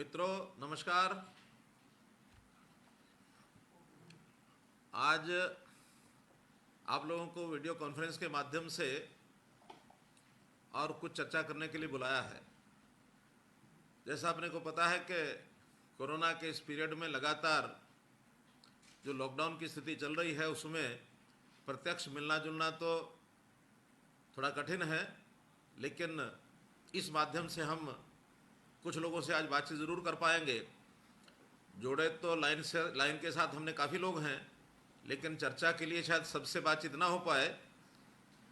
मित्रों नमस्कार। आज आप लोगों को वीडियो कॉन्फ्रेंस के माध्यम से और कुछ चर्चा करने के लिए बुलाया है। जैसा अपने को पता है कि कोरोना के इस पीरियड में लगातार जो लॉकडाउन की स्थिति चल रही है उसमें प्रत्यक्ष मिलना जुलना तो थोड़ा कठिन है, लेकिन इस माध्यम से हम कुछ लोगों से आज बातचीत ज़रूर कर पाएंगे। जोड़े तो लाइन के साथ हमने काफ़ी लोग हैं, लेकिन चर्चा के लिए शायद सबसे बातचीत ना हो पाए।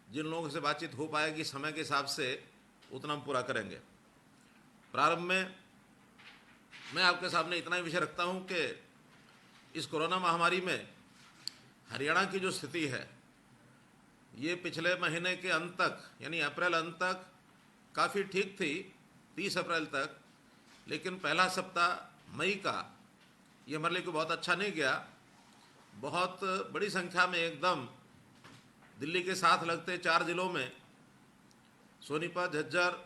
जिन लोगों से बातचीत हो पाएगी समय के हिसाब से उतना हम पूरा करेंगे। प्रारंभ में मैं आपके सामने इतना ही विषय रखता हूं कि इस कोरोना महामारी में हरियाणा की जो स्थिति है ये पिछले महीने के अंत तक यानी अप्रैल अंत तक काफ़ी ठीक थी, 30 अप्रैल तक। लेकिन पहला सप्ताह मई का ये हमारे लिए कोई बहुत अच्छा नहीं गया। बहुत बड़ी संख्या में एकदम दिल्ली के साथ लगते 4 जिलों में सोनीपत, झज्जर,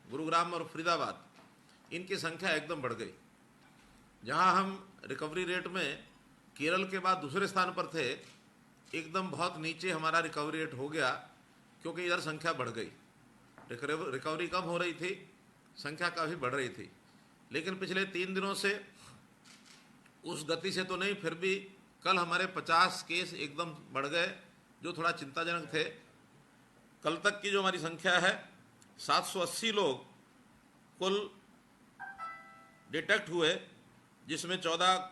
गुरुग्राम और फरीदाबाद इनकी संख्या एकदम बढ़ गई। जहां हम रिकवरी रेट में केरल के बाद दूसरे स्थान पर थे, एकदम बहुत नीचे हमारा रिकवरी रेट हो गया, क्योंकि इधर संख्या बढ़ गई। रिकवरी कम हो रही थी, संख्या काफ़ी बढ़ रही थी। लेकिन पिछले 3 दिनों से उस गति से तो नहीं, फिर भी कल हमारे 50 केस एकदम बढ़ गए, जो थोड़ा चिंताजनक थे। कल तक की जो हमारी संख्या है 780 लोग कुल डिटेक्ट हुए, जिसमें 14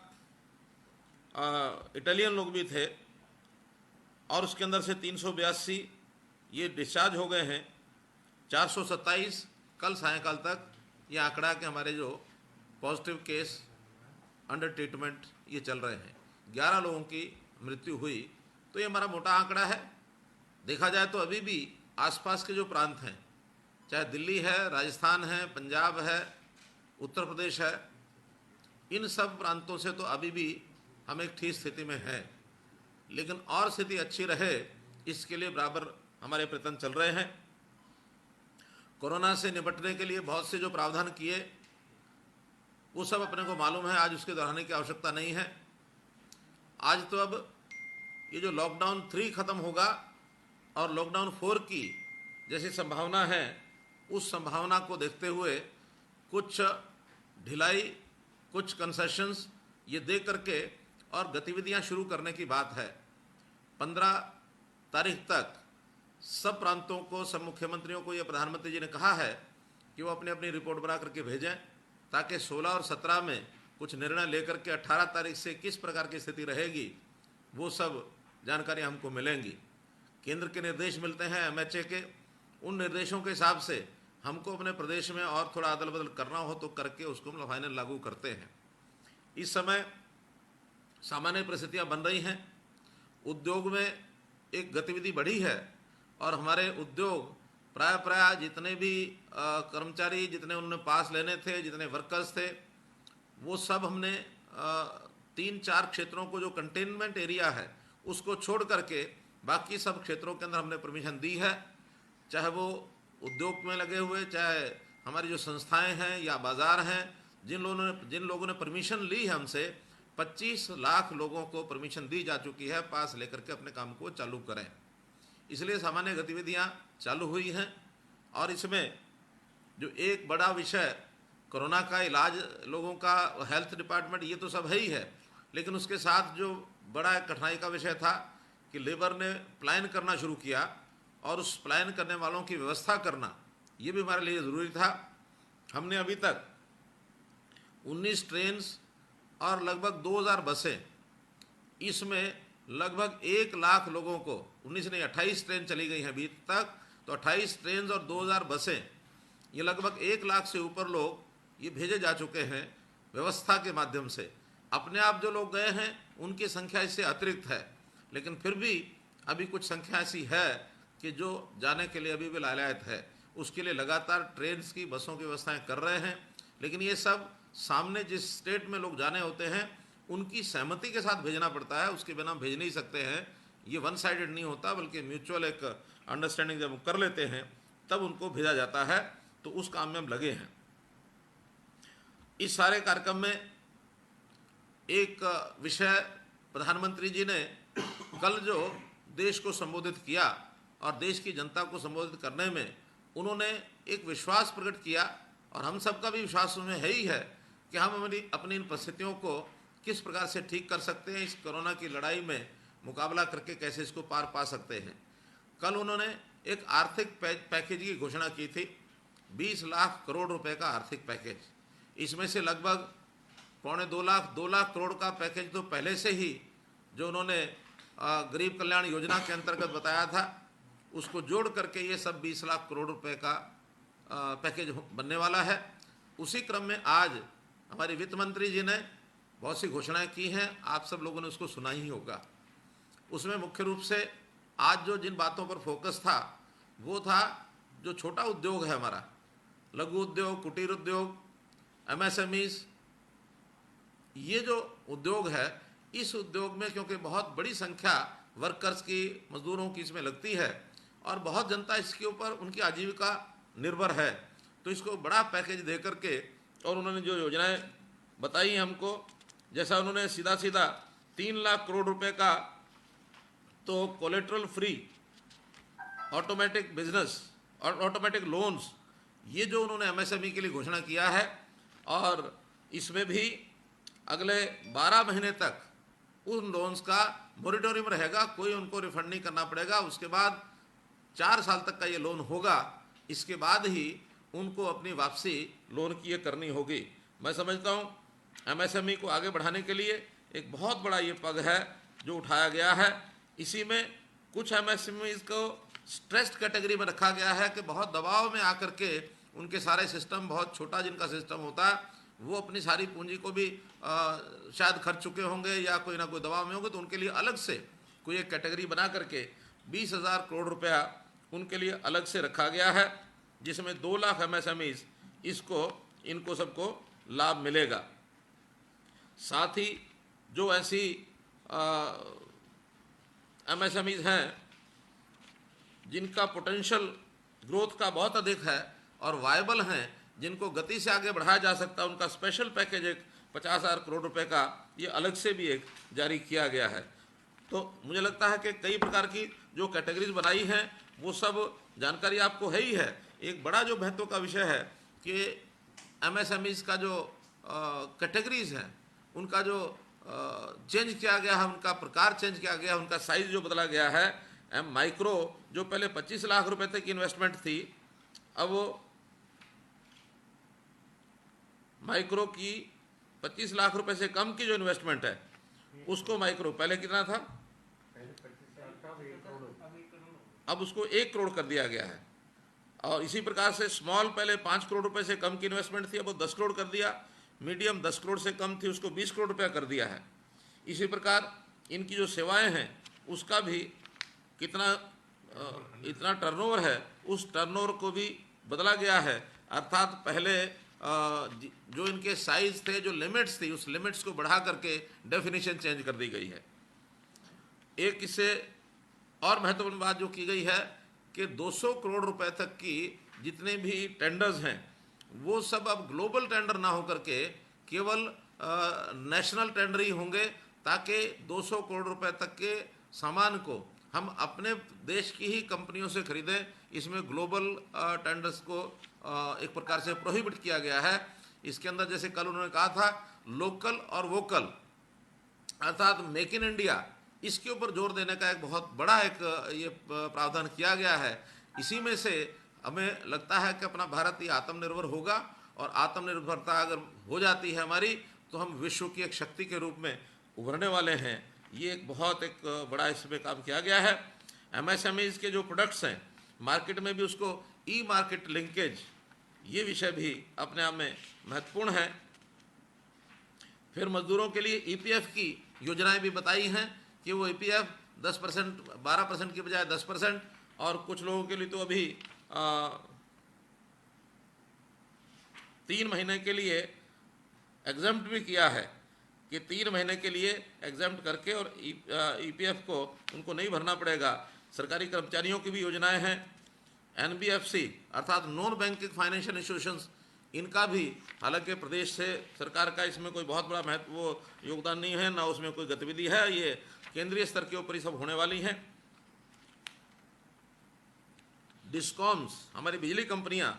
इटालियन लोग भी थे और उसके अंदर से 382 ये डिस्चार्ज हो गए हैं। 427 कल सायंकाल तक ये आंकड़ा के हमारे जो पॉजिटिव केस अंडर ट्रीटमेंट ये चल रहे हैं। 11 लोगों की मृत्यु हुई, तो ये हमारा मोटा आंकड़ा है। देखा जाए तो अभी भी आसपास के जो प्रांत हैं, चाहे दिल्ली है, राजस्थान है, पंजाब है, उत्तर प्रदेश है, इन सब प्रांतों से तो अभी भी हम एक ठीक स्थिति में हैं। लेकिन और स्थिति अच्छी रहे इसके लिए बराबर हमारे प्रयत्न चल रहे हैं। कोरोना से निपटने के लिए बहुत से जो प्रावधान किए वो सब अपने को मालूम है, आज उसके दोहराने की आवश्यकता नहीं है। आज तो अब ये जो लॉकडाउन 3 ख़त्म होगा और लॉकडाउन 4 की जैसी संभावना है, उस संभावना को देखते हुए कुछ ढिलाई, कुछ कंसेशंस ये दे करके और गतिविधियां शुरू करने की बात है। 15 तारीख तक सब प्रांतों को, सब मुख्यमंत्रियों को, ये प्रधानमंत्री जी ने कहा है कि वो अपनी अपनी रिपोर्ट बना करके भेजें, ताकि 16 और 17 में कुछ निर्णय लेकर के 18 तारीख से किस प्रकार की स्थिति रहेगी वो सब जानकारी हमको मिलेंगी। केंद्र के निर्देश मिलते हैं MHA के, उन निर्देशों के हिसाब से हमको अपने प्रदेश में और थोड़ा अदल बदल करना हो तो करके उसको हम फाइनल लागू करते हैं। इस समय सामान्य परिस्थितियां बन रही हैं। उद्योग में एक गतिविधि बढ़ी है और हमारे उद्योग प्राय जितने भी कर्मचारी, जितने उन्होंने पास लेने थे, जितने वर्कर्स थे, वो सब हमने 3-4 क्षेत्रों को जो कंटेनमेंट एरिया है उसको छोड़ करके बाकी सब क्षेत्रों के अंदर हमने परमिशन दी है। चाहे वो उद्योग में लगे हुए, चाहे हमारी जो संस्थाएं हैं या बाज़ार हैं, जिन लोगों ने परमिशन ली है हमसे, 25 लाख लोगों को परमिशन दी जा चुकी है, पास लेकर के अपने काम को चालू करें। इसलिए सामान्य गतिविधियां चालू हुई हैं। और इसमें जो एक बड़ा विषय कोरोना का इलाज, लोगों का हेल्थ डिपार्टमेंट, ये तो सब है ही है, लेकिन उसके साथ जो बड़ा कठिनाई का विषय था कि लेबर ने प्लान करना शुरू किया और उस प्लान करने वालों की व्यवस्था करना, ये भी हमारे लिए ज़रूरी था। हमने अभी तक 19 ट्रेन और लगभग 2000 बसें, इसमें लगभग 1 लाख लोगों को, 19 नहीं 28 ट्रेन चली गई हैं अभी तक, तो 28 ट्रेन और 2000 बसें, ये लगभग 1 लाख से ऊपर लोग ये भेजे जा चुके हैं व्यवस्था के माध्यम से। अपने आप जो लोग गए हैं उनकी संख्या इससे अतिरिक्त है, लेकिन फिर भी अभी कुछ संख्या ऐसी है कि जो जाने के लिए अभी भी लालायत है। उसके लिए लगातार ट्रेन की, बसों की व्यवस्थाएं कर रहे हैं। लेकिन ये सब सामने जिस स्टेट में लोग जाने होते हैं उनकी सहमति के साथ भेजना पड़ता है, उसके बिना भेज नहीं सकते हैं। ये वन साइडेड नहीं होता, बल्कि म्यूचुअल एक अंडरस्टैंडिंग जब कर लेते हैं तब उनको भेजा जाता है। तो उस काम में हम लगे हैं। इस सारे कार्यक्रम में एक विषय प्रधानमंत्री जी ने कल जो देश को संबोधित किया और देश की जनता को संबोधित करने में उन्होंने एक विश्वास प्रकट किया, और हम सबका भी विश्वास उसमें है ही है कि हम अपनी इन परिस्थितियों को किस प्रकार से ठीक कर सकते हैं, इस कोरोना की लड़ाई में मुकाबला करके कैसे इसको पार पा सकते हैं। कल उन्होंने एक आर्थिक पैकेज की घोषणा की थी, 20 लाख करोड़ रुपए का आर्थिक पैकेज। इसमें से लगभग 2 लाख करोड़ का पैकेज तो पहले से ही जो उन्होंने गरीब कल्याण योजना के अंतर्गत बताया था, उसको जोड़ करके ये सब 20 लाख करोड़ रुपए का पैकेज बनने वाला है। उसी क्रम में आज हमारे वित्त मंत्री जी ने बहुत सी घोषणाएं की हैं, आप सब लोगों ने उसको सुना ही होगा। उसमें मुख्य रूप से आज जो जिन बातों पर फोकस था वो था जो छोटा उद्योग है हमारा, लघु उद्योग, कुटीर उद्योग, एमएसएमईज, ये जो उद्योग है, इस उद्योग में क्योंकि बहुत बड़ी संख्या वर्कर्स की, मजदूरों की इसमें लगती है और बहुत जनता इसके ऊपर उनकी आजीविका निर्भर है, तो इसको बड़ा पैकेज दे करके और उन्होंने जो योजनाएं बताई हमको, जैसा उन्होंने सीधा 3 लाख करोड़ रुपए का तो कोलेट्रल फ्री ऑटोमेटिक बिजनेस और ऑटोमेटिक लोन्स, ये जो उन्होंने एमएसएमई के लिए घोषणा किया है, और इसमें भी अगले 12 महीने तक उन लोन्स का मॉरिटोरियम रहेगा, कोई उनको रिफंड नहीं करना पड़ेगा। उसके बाद 4 साल तक का ये लोन होगा, इसके बाद ही उनको अपनी वापसी लोन की ये करनी होगी। मैं समझता हूँ एमएसएमई को आगे बढ़ाने के लिए एक बहुत बड़ा ये पग है जो उठाया गया है। इसी में कुछ एमएसएमई को स्ट्रेस्ड कैटेगरी में रखा गया है कि बहुत दबाव में आकर के उनके सारे सिस्टम, बहुत छोटा जिनका सिस्टम होता है, वो अपनी सारी पूंजी को भी शायद खर्च चुके होंगे या कोई ना कोई दबाव में होंगे, तो उनके लिए अलग से कोई एक कैटेगरी बना करके 20,000 करोड़ रुपया उनके लिए अलग से रखा गया है, जिसमें 2 लाख एमएसएमईज इनको सबको लाभ मिलेगा। साथ ही जो ऐसी एमएसएमईज हैं जिनका पोटेंशियल ग्रोथ का बहुत अधिक है और वायबल हैं, जिनको गति से आगे बढ़ाया जा सकता है, उनका स्पेशल पैकेज एक 50,000 करोड़ रुपए का ये अलग से भी एक जारी किया गया है। तो मुझे लगता है कि कई प्रकार की जो कैटेगरीज बनाई हैं वो सब जानकारी आपको है ही है। एक बड़ा जो महत्व का विषय है कि एमएसएमईज का जो कैटेगरीज हैं उनका जो चेंज किया गया है, उनका प्रकार चेंज किया गया है, उनका साइज जो बदला गया है। माइक्रो जो पहले 25 लाख रुपए तक की इन्वेस्टमेंट थी, अब वो माइक्रो की 25 लाख रुपए से कम की जो इन्वेस्टमेंट है उसको माइक्रो, पहले कितना था, अब उसको 1 करोड़ कर दिया गया है। और इसी प्रकार से स्मॉल पहले 5 करोड़ रुपए से कम की इन्वेस्टमेंट थी, अब वो 10 करोड़ कर दिया। मीडियम 10 करोड़ से कम थी, उसको 20 करोड़ रुपया कर दिया है। इसी प्रकार इनकी जो सेवाएं हैं उसका भी इतना टर्नओवर है, उस टर्नओवर को भी बदला गया है। अर्थात पहले जो इनके साइज थे, जो लिमिट्स थी, उस लिमिट्स को बढ़ा करके डेफिनेशन चेंज कर दी गई है। एक इससे और महत्वपूर्ण बात जो की गई है कि 200 करोड़ रुपए तक की जितने भी टेंडर्स हैं वो सब अब ग्लोबल टेंडर ना होकर के केवल नेशनल टेंडर ही होंगे, ताकि 200 करोड़ रुपए तक के सामान को हम अपने देश की ही कंपनियों से खरीदें। इसमें ग्लोबल टेंडर्स को एक प्रकार से प्रोहिबिट किया गया है। इसके अंदर जैसे कल उन्होंने कहा था लोकल और वोकल, अर्थात मेक इन इंडिया, इसके ऊपर जोर देने का एक बहुत बड़ा एक ये प्रावधान किया गया है। इसी में से हमें लगता है कि अपना भारत ये आत्मनिर्भर होगा, और आत्मनिर्भरता अगर हो जाती है हमारी तो हम विश्व की एक शक्ति के रूप में उभरने वाले हैं। ये एक बहुत एक बड़ा इसमें काम किया गया है। एमएसएमईज के जो प्रोडक्ट्स हैं मार्केट में भी उसको ई मार्केट लिंकेज, ये विषय भी अपने आप में महत्वपूर्ण है। फिर मजदूरों के लिए ईपीएफ की योजनाएं भी बताई हैं कि वो ईपीएफ 10%, 12% की बजाय 10%, और कुछ लोगों के लिए तो अभी 3 महीने के लिए एग्जम्प्ट भी किया है कि 3 महीने के लिए एग्जम्प्ट करके और ईपीएफ को उनको नहीं भरना पड़ेगा। सरकारी कर्मचारियों की भी योजनाएं हैं। एनबीएफसी अर्थात नॉन बैंकिंग फाइनेंशियल इंस्टीट्यूशंस इनका भी, हालांकि प्रदेश से सरकार का इसमें कोई बहुत बड़ा महत्व योगदान नहीं है, ना उसमें कोई गतिविधि है, ये केंद्रीय स्तर के ऊपर ही सब होने वाली हैं। डिस्कॉम्स, हमारी बिजली कंपनियां,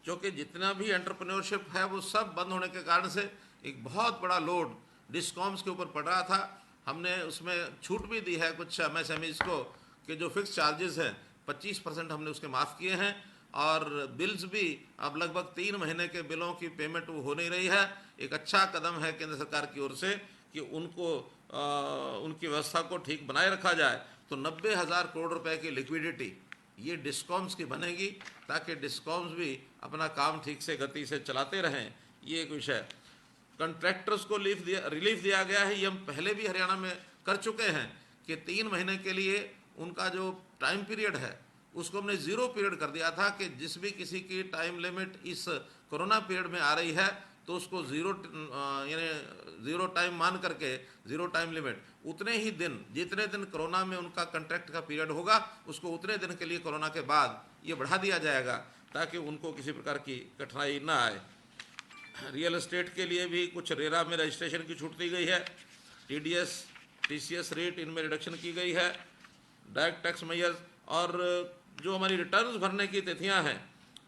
जो कि जितना भी एंटरप्रेन्योरशिप है वो सब बंद होने के कारण से एक बहुत बड़ा लोड डिस्कॉम्स के ऊपर पड़ रहा था। हमने उसमें छूट भी दी है कुछ MSMEs को कि जो फिक्स चार्जेस हैं 25% हमने उसके माफ़ किए हैं, और बिल्स भी अब लगभग 3 महीने के बिलों की पेमेंट वो हो नहीं रही है। एक अच्छा कदम है केंद्र सरकार की ओर से कि उनको उनकी व्यवस्था को ठीक बनाए रखा जाए। तो 90,000 करोड़ रुपए की लिक्विडिटी ये डिस्कॉम्स की बनेगी, ताकि डिस्कॉम्स भी अपना काम ठीक से गति से चलाते रहें। ये एक विषय। कंट्रैक्टर्स को रिलीफ दिया गया है, ये हम पहले भी हरियाणा में कर चुके हैं कि 3 महीने के लिए उनका जो टाइम पीरियड है उसको हमने 0 पीरियड कर दिया था कि जिस भी किसी की टाइम लिमिट इस कोरोना पीरियड में आ रही है तो उसको 0 टाइम मान करके, 0 टाइम लिमिट, उतने ही दिन, जितने दिन कोरोना में उनका कॉन्ट्रैक्ट का पीरियड होगा उसको उतने दिन के लिए कोरोना के बाद ये बढ़ा दिया जाएगा, ताकि उनको किसी प्रकार की कठिनाई ना आए। रियल एस्टेट के लिए भी कुछ रेरा में रजिस्ट्रेशन की छूट दी गई है। TDS TCS रेट इनमें रिडक्शन की गई है। डायरेक्ट टैक्स मेजर्स और जो हमारी रिटर्न्स भरने की तिथियां हैं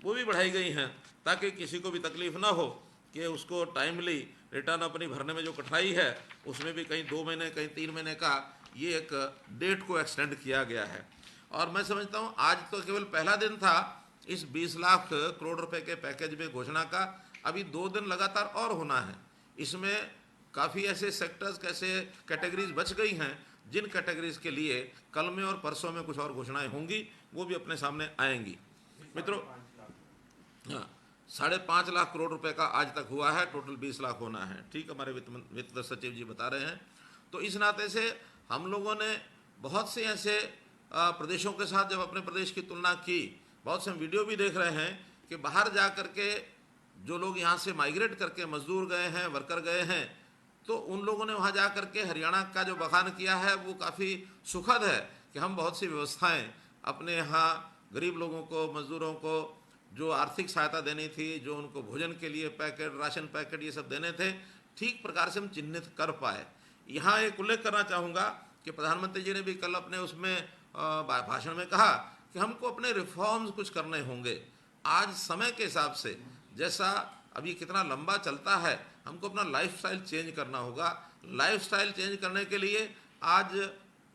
वो भी बढ़ाई गई हैं, ताकि किसी को भी तकलीफ ना हो कि उसको टाइमली रिटर्न अपनी भरने में जो कठिनाई है उसमें भी कहीं 2 महीने कहीं 3 महीने का ये एक डेट को एक्सटेंड किया गया है। और मैं समझता हूँ आज तो केवल पहला दिन था इस 20 लाख करोड़ रुपए के पैकेज में घोषणा का, अभी 2 दिन लगातार और होना है। इसमें काफ़ी ऐसे सेक्टर्स, कैसे कैटेगरीज बच गई हैं जिन कैटेगरीज के लिए कल में और परसों में कुछ और घोषणाएं होंगी, वो भी अपने सामने आएंगी। मित्रों, हाँ, 5.5 लाख करोड़ रुपए का आज तक हुआ है, टोटल 20 लाख होना है। ठीक, हमारे वित्त सचिव जी बता रहे हैं। तो इस नाते से हम लोगों ने बहुत से ऐसे प्रदेशों के साथ जब अपने प्रदेश की तुलना की, बहुत से हम वीडियो भी देख रहे हैं कि बाहर जा करके जो लोग यहाँ से माइग्रेट करके मजदूर गए हैं, वर्कर गए हैं, तो उन लोगों ने वहाँ जा करके हरियाणा का जो बखान किया है वो काफ़ी सुखद है कि हम बहुत सी व्यवस्थाएं अपने यहाँ गरीब लोगों को, मजदूरों को जो आर्थिक सहायता देनी थी, जो उनको भोजन के लिए पैकेट, राशन पैकेट ये सब देने थे, ठीक प्रकार से हम चिन्हित कर पाए। यहाँ एक उल्लेख करना चाहूँगा कि प्रधानमंत्री जी ने भी कल अपने उसमें भाषण में कहा कि हमको अपने रिफॉर्म्स कुछ करने होंगे। आज समय के हिसाब से जैसा अभी कितना लंबा चलता है, हमको अपना लाइफस्टाइल चेंज करना होगा। लाइफस्टाइल चेंज करने के लिए आज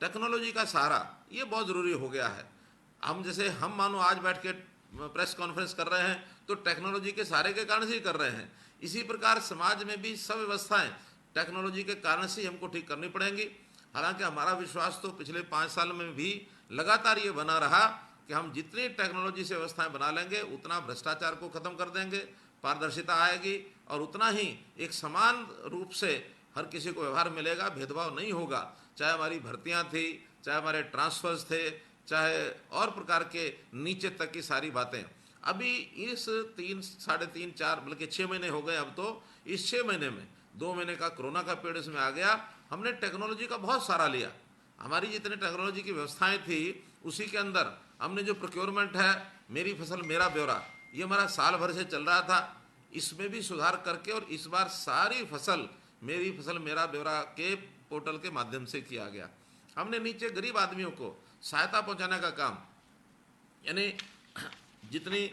टेक्नोलॉजी का सहारा ये बहुत ज़रूरी हो गया है। हम मानो आज बैठ के प्रेस कॉन्फ्रेंस कर रहे हैं तो टेक्नोलॉजी के सहारे के कारण से ही कर रहे हैं। इसी प्रकार समाज में भी सब व्यवस्थाएं टेक्नोलॉजी के कारण से हमको ठीक करनी पड़ेंगी। हालांकि हमारा विश्वास तो पिछले 5 साल में भी लगातार ये बना रहा कि हम जितनी टेक्नोलॉजी से व्यवस्थाएं बना लेंगे उतना भ्रष्टाचार को ख़त्म कर देंगे, पारदर्शिता आएगी और उतना ही एक समान रूप से हर किसी को व्यवहार मिलेगा, भेदभाव नहीं होगा। चाहे हमारी भर्तियां थी, चाहे हमारे ट्रांसफर्स थे, चाहे और प्रकार के नीचे तक की सारी बातें। अभी इस 3, साढ़े 3, 4 बल्कि 6 महीने हो गए। अब तो इस 6 महीने में 2 महीने का कोरोना का पीरियड इसमें आ गया। हमने टेक्नोलॉजी का बहुत सहारा लिया। हमारी जितनी टेक्नोलॉजी की व्यवस्थाएं थी उसी के अंदर हमने जो प्रोक्योरमेंट है, मेरी फसल मेरा ब्यौरा, ये हमारा साल भर से चल रहा था, इसमें भी सुधार करके और इस बार सारी फसल मेरी फसल मेरा ब्यौरा के पोर्टल के माध्यम से किया गया। हमने नीचे गरीब आदमियों को सहायता पहुंचाने का काम, यानी जितनी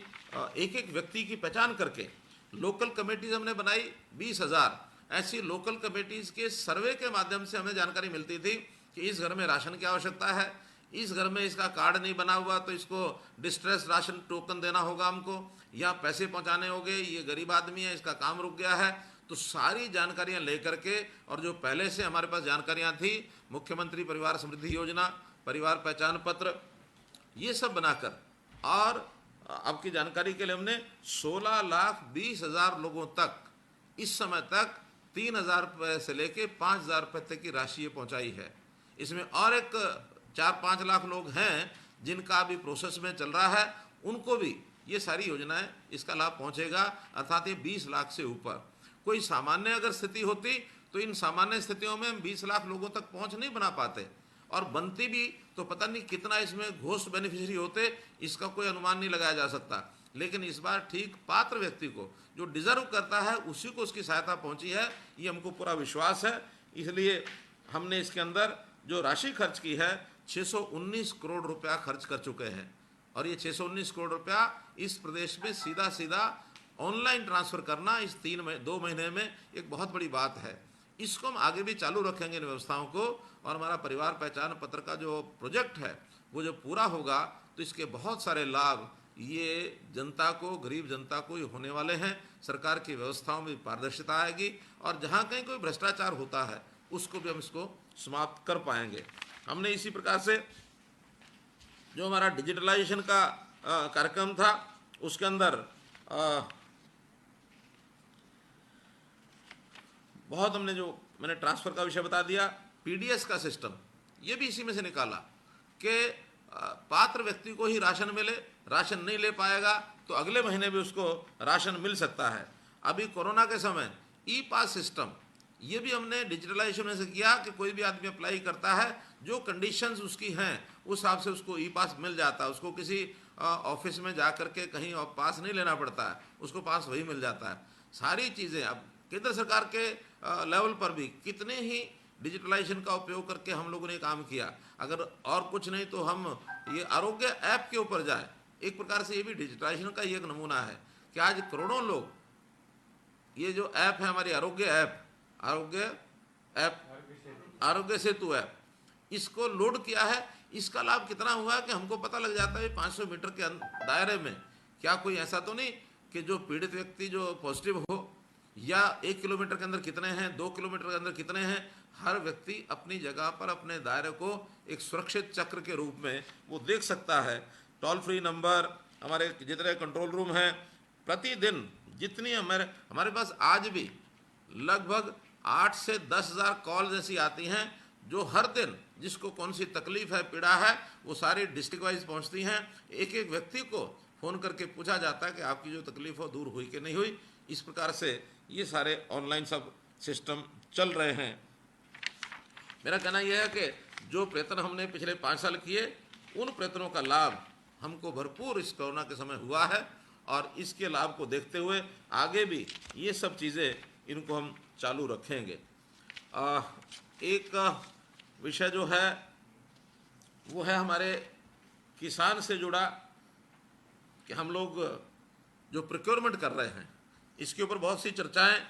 एक एक व्यक्ति की पहचान करके लोकल कमेटीज हमने बनाई। 20,000 ऐसी लोकल कमेटीज के सर्वे के माध्यम से हमें जानकारी मिलती थी कि इस घर में राशन की आवश्यकता है, इस घर में इसका कार्ड नहीं बना हुआ तो इसको डिस्ट्रेस राशन टोकन देना होगा हमको, या पैसे पहुंचाने होंगे, ये गरीब आदमी है इसका काम रुक गया है। तो सारी जानकारियां लेकर के, और जो पहले से हमारे पास जानकारियां थी, मुख्यमंत्री परिवार समृद्धि योजना, परिवार पहचान पत्र, ये सब बनाकर, और अब की जानकारी के लिए हमने 16,20,000 लोगों तक इस समय तक 3,000 रुपये से लेके 5,000 रुपये तक की राशि पहुंचाई है। इसमें और एक 4-5 लाख लोग हैं जिनका अभी प्रोसेस में चल रहा है, उनको भी ये सारी योजनाएं, इसका लाभ पहुंचेगा। अर्थात ये 20 लाख से ऊपर। कोई सामान्य अगर स्थिति होती तो इन सामान्य स्थितियों में हम 20 लाख लोगों तक पहुंच नहीं बना पाते, और बनती भी तो पता नहीं कितना इसमें घोस्ट बेनिफिशियरी होते, इसका कोई अनुमान नहीं लगाया जा सकता। लेकिन इस बार ठीक पात्र व्यक्ति को, जो डिजर्व करता है, उसी को उसकी सहायता पहुंची है, ये हमको पूरा विश्वास है। इसलिए हमने इसके अंदर जो राशि खर्च की है 619 करोड़ रुपया खर्च कर चुके हैं, और ये 619 करोड़ रुपया इस प्रदेश में सीधा सीधा ऑनलाइन ट्रांसफ़र करना इस 2 महीने में एक बहुत बड़ी बात है। इसको हम आगे भी चालू रखेंगे इन व्यवस्थाओं को, और हमारा परिवार पहचान पत्र का जो प्रोजेक्ट है वो जो पूरा होगा तो इसके बहुत सारे लाभ ये जनता को, गरीब जनता को ही होने वाले हैं। सरकार की व्यवस्थाओं में पारदर्शिता आएगी, और जहाँ कहीं कोई भ्रष्टाचार होता है उसको भी हम इसको समाप्त कर पाएंगे। हमने इसी प्रकार से जो हमारा डिजिटलाइजेशन का कार्यक्रम था उसके अंदर बहुत हमने, जो मैंने ट्रांसफ़र का विषय बता दिया, पीडीएस का सिस्टम ये भी इसी में से निकाला कि पात्र व्यक्ति को ही राशन मिले, राशन नहीं ले पाएगा तो अगले महीने भी उसको राशन मिल सकता है। अभी कोरोना के समय ई पास सिस्टम ये भी हमने डिजिटलाइजेशन में से किया कि कोई भी आदमी अप्लाई करता है, जो कंडीशंस उसकी हैं उस हिसाब से उसको ई पास मिल जाता है। उसको किसी ऑफिस में जा कर के कहीं पास नहीं लेना पड़ता है, उसको पास वही मिल जाता है। सारी चीज़ें अब केंद्र सरकार के लेवल पर भी कितने ही डिजिटलाइजेशन का उपयोग करके हम लोगों ने काम किया। अगर और कुछ नहीं तो हम ये आरोग्य ऐप के ऊपर जाए, एक प्रकार से ये भी डिजिटलाइजेशन का ही एक नमूना है कि आज करोड़ों लोग ये जो ऐप है हमारी आरोग्य सेतु ऐप, इसको लोड किया है। इसका लाभ कितना हुआ कि हमको पता लग जाता है 500 मीटर के दायरे में क्या कोई ऐसा तो नहीं कि जो पीड़ित व्यक्ति जो पॉजिटिव हो, या 1 किलोमीटर के अंदर कितने हैं, 2 किलोमीटर के अंदर कितने हैं। हर व्यक्ति अपनी जगह पर अपने दायरे को एक सुरक्षित चक्र के रूप में वो देख सकता है। टोल फ्री नंबर, हमारे जितने कंट्रोल रूम हैं, प्रतिदिन जितनी हमारे पास आज भी लगभग 8 से 10,000 कॉल्स ऐसी आती हैं जो हर दिन जिसको कौन सी तकलीफ है, पीड़ा है, वो सारी डिस्ट्रिक्ट वाइज पहुंचती हैं। एक एक व्यक्ति को फ़ोन करके पूछा जाता है कि आपकी जो तकलीफ हो दूर हुई कि नहीं हुई। इस प्रकार से ये सारे ऑनलाइन सब सिस्टम चल रहे हैं। मेरा कहना यह है कि जो प्रयत्न हमने पिछले 5 साल किए, उन प्रयत्नों का लाभ हमको भरपूर इस कोरोना के समय हुआ है, और इसके लाभ को देखते हुए आगे भी ये सब चीज़ें इनको हम चालू रखेंगे। एक विषय जो है वो है हमारे किसान से जुड़ा कि हम लोग जो प्रोक्योरमेंट कर रहे हैं, इसके ऊपर बहुत सी चर्चाएं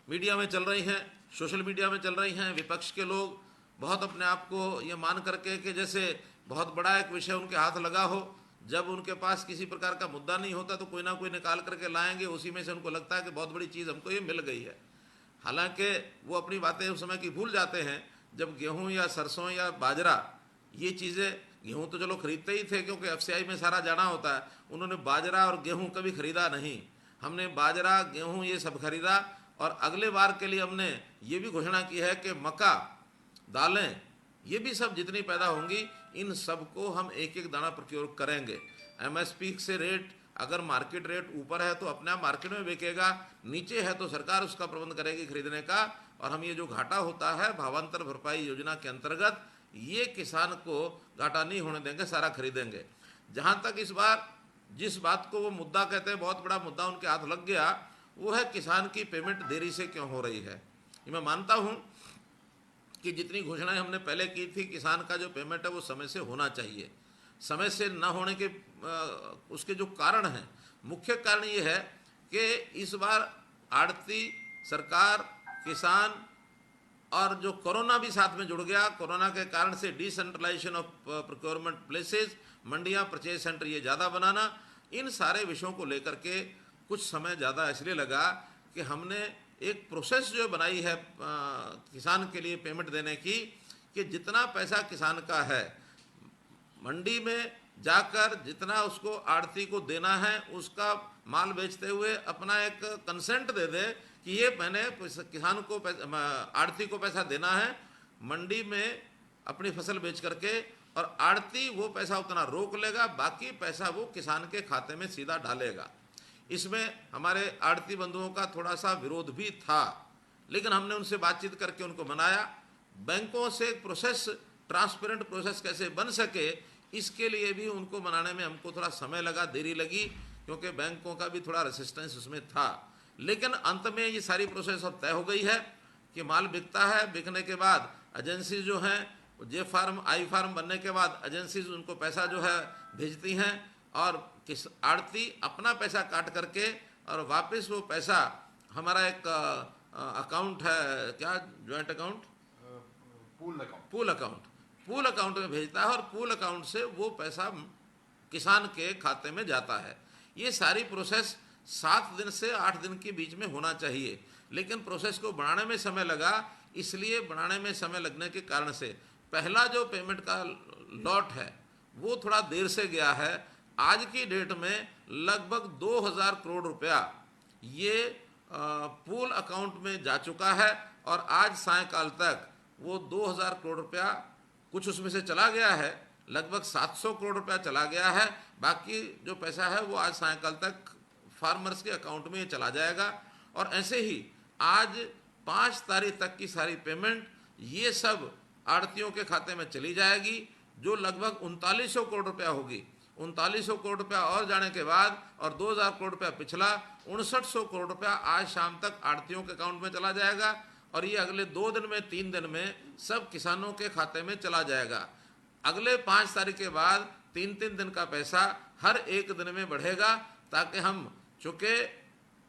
मीडिया में चल रही हैं, सोशल मीडिया में चल रही हैं। विपक्ष के लोग बहुत अपने आप को ये मान करके कि जैसे बहुत बड़ा एक विषय उनके हाथ लगा हो, जब उनके पास किसी प्रकार का मुद्दा नहीं होता तो कोई ना कोई निकाल करके लाएंगे, उसी में से उनको लगता है कि बहुत बड़ी चीज़ हमको ये मिल गई है। हालांकि वो अपनी बातें उस समय की भूल जाते हैं जब गेहूं या सरसों या बाजरा, ये चीज़ें, गेहूं तो चलो खरीदते ही थे क्योंकि एफसीआई में सारा जाना होता है, उन्होंने बाजरा और गेहूं कभी खरीदा नहीं। हमने बाजरा, गेहूं ये सब खरीदा, और अगले बार के लिए हमने ये भी घोषणा की है कि मक्का, दालें, ये भी सब जितनी पैदा होंगी इन सब को हम एक एक दाना प्रोक्योर करेंगे। एमएसपी से रेट, अगर मार्केट रेट ऊपर है तो अपने आप मार्केट में बिकेगा, नीचे है तो सरकार उसका प्रबंध करेगी खरीदने का, और हम ये जो घाटा होता है भावांतर भरपाई योजना के अंतर्गत, ये किसान को घाटा नहीं होने देंगे, सारा खरीदेंगे। जहाँ तक इस बार जिस बात को वो मुद्दा कहते हैं, बहुत बड़ा मुद्दा उनके हाथ लग गया, वो है किसान की पेमेंट देरी से क्यों हो रही है। मैं मानता हूँ कि जितनी घोषणाएं हमने पहले की थी, किसान का जो पेमेंट है वो समय से होना चाहिए। समय से न होने के उसके जो कारण हैं, मुख्य कारण ये है कि इस बार आड़ती, सरकार, किसान, और जो कोरोना भी साथ में जुड़ गया, कोरोना के कारण से डिसेंट्रलाइजेशन ऑफ प्रोक्योरमेंट प्लेसेस, मंडियां, परचेज सेंटर ये ज़्यादा बनाना, इन सारे विषयों को लेकर के कुछ समय ज़्यादा इसलिए लगा कि हमने एक प्रोसेस जो बनाई है किसान के लिए पेमेंट देने की, कि जितना पैसा किसान का है मंडी में जाकर जितना उसको आड़ती को देना है, उसका माल बेचते हुए अपना एक कंसेंट दे दे कि ये मैंने किसान को, आड़ती को पैसा देना है मंडी में अपनी फसल बेच करके, और आड़ती वो पैसा उतना रोक लेगा, बाकी पैसा वो किसान के खाते में सीधा डालेगा। इसमें हमारे आड़ती बंधुओं का थोड़ा सा विरोध भी था, लेकिन हमने उनसे बातचीत करके उनको मनाया। बैंकों से प्रोसेस, ट्रांसपेरेंट प्रोसेस कैसे बन सके, इसके लिए भी उनको बनाने में हमको थोड़ा समय लगा, देरी लगी, क्योंकि बैंकों का भी थोड़ा रेसिस्टेंस उसमें था। लेकिन अंत में ये सारी प्रोसेस अब तय हो गई है कि माल बिकता है, बिकने के बाद एजेंसी जो हैं, जे फार्म आई फार्म बनने के बाद एजेंसीज उनको पैसा जो है भेजती हैं, और किस आड़ती अपना पैसा काट करके और वापस वो पैसा हमारा एक अकाउंट है, क्या ज्वाइंट अकाउंट, पूल अकाउंट में भेजता है, और पूल अकाउंट से वो पैसा किसान के खाते में जाता है। ये सारी प्रोसेस 7 दिन से 8 दिन के बीच में होना चाहिए, लेकिन प्रोसेस को बढ़ाने में समय लगा। इसलिए बढ़ाने में समय लगने के कारण से पहला जो पेमेंट का लॉट है वो थोड़ा देर से गया है। आज की डेट में लगभग 2000 करोड़ रुपया ये पूल अकाउंट में जा चुका है, और आज सायंकाल तक वो 2000 करोड़ रुपया, कुछ उसमें से चला गया है, लगभग 700 करोड़ रुपया चला गया है। बाकी जो पैसा है वो आज सायंकाल तक फार्मर्स के अकाउंट में चला जाएगा। और ऐसे ही आज 5 तारीख तक की सारी पेमेंट ये सब आड़तियों के खाते में चली जाएगी, जो लगभग 3900 करोड़ रुपया होगी। 3900 करोड़ रुपया और जाने के बाद, और 2000 करोड़ रुपया पिछला, 5900 करोड़ रुपया आज शाम तक आड़तियों के अकाउंट में चला जाएगा, और ये अगले 2 दिन में 3 दिन में सब किसानों के खाते में चला जाएगा। अगले 5 तारीख के बाद 3-3 दिन का पैसा हर एक दिन में बढ़ेगा, ताकि हम, चूँकि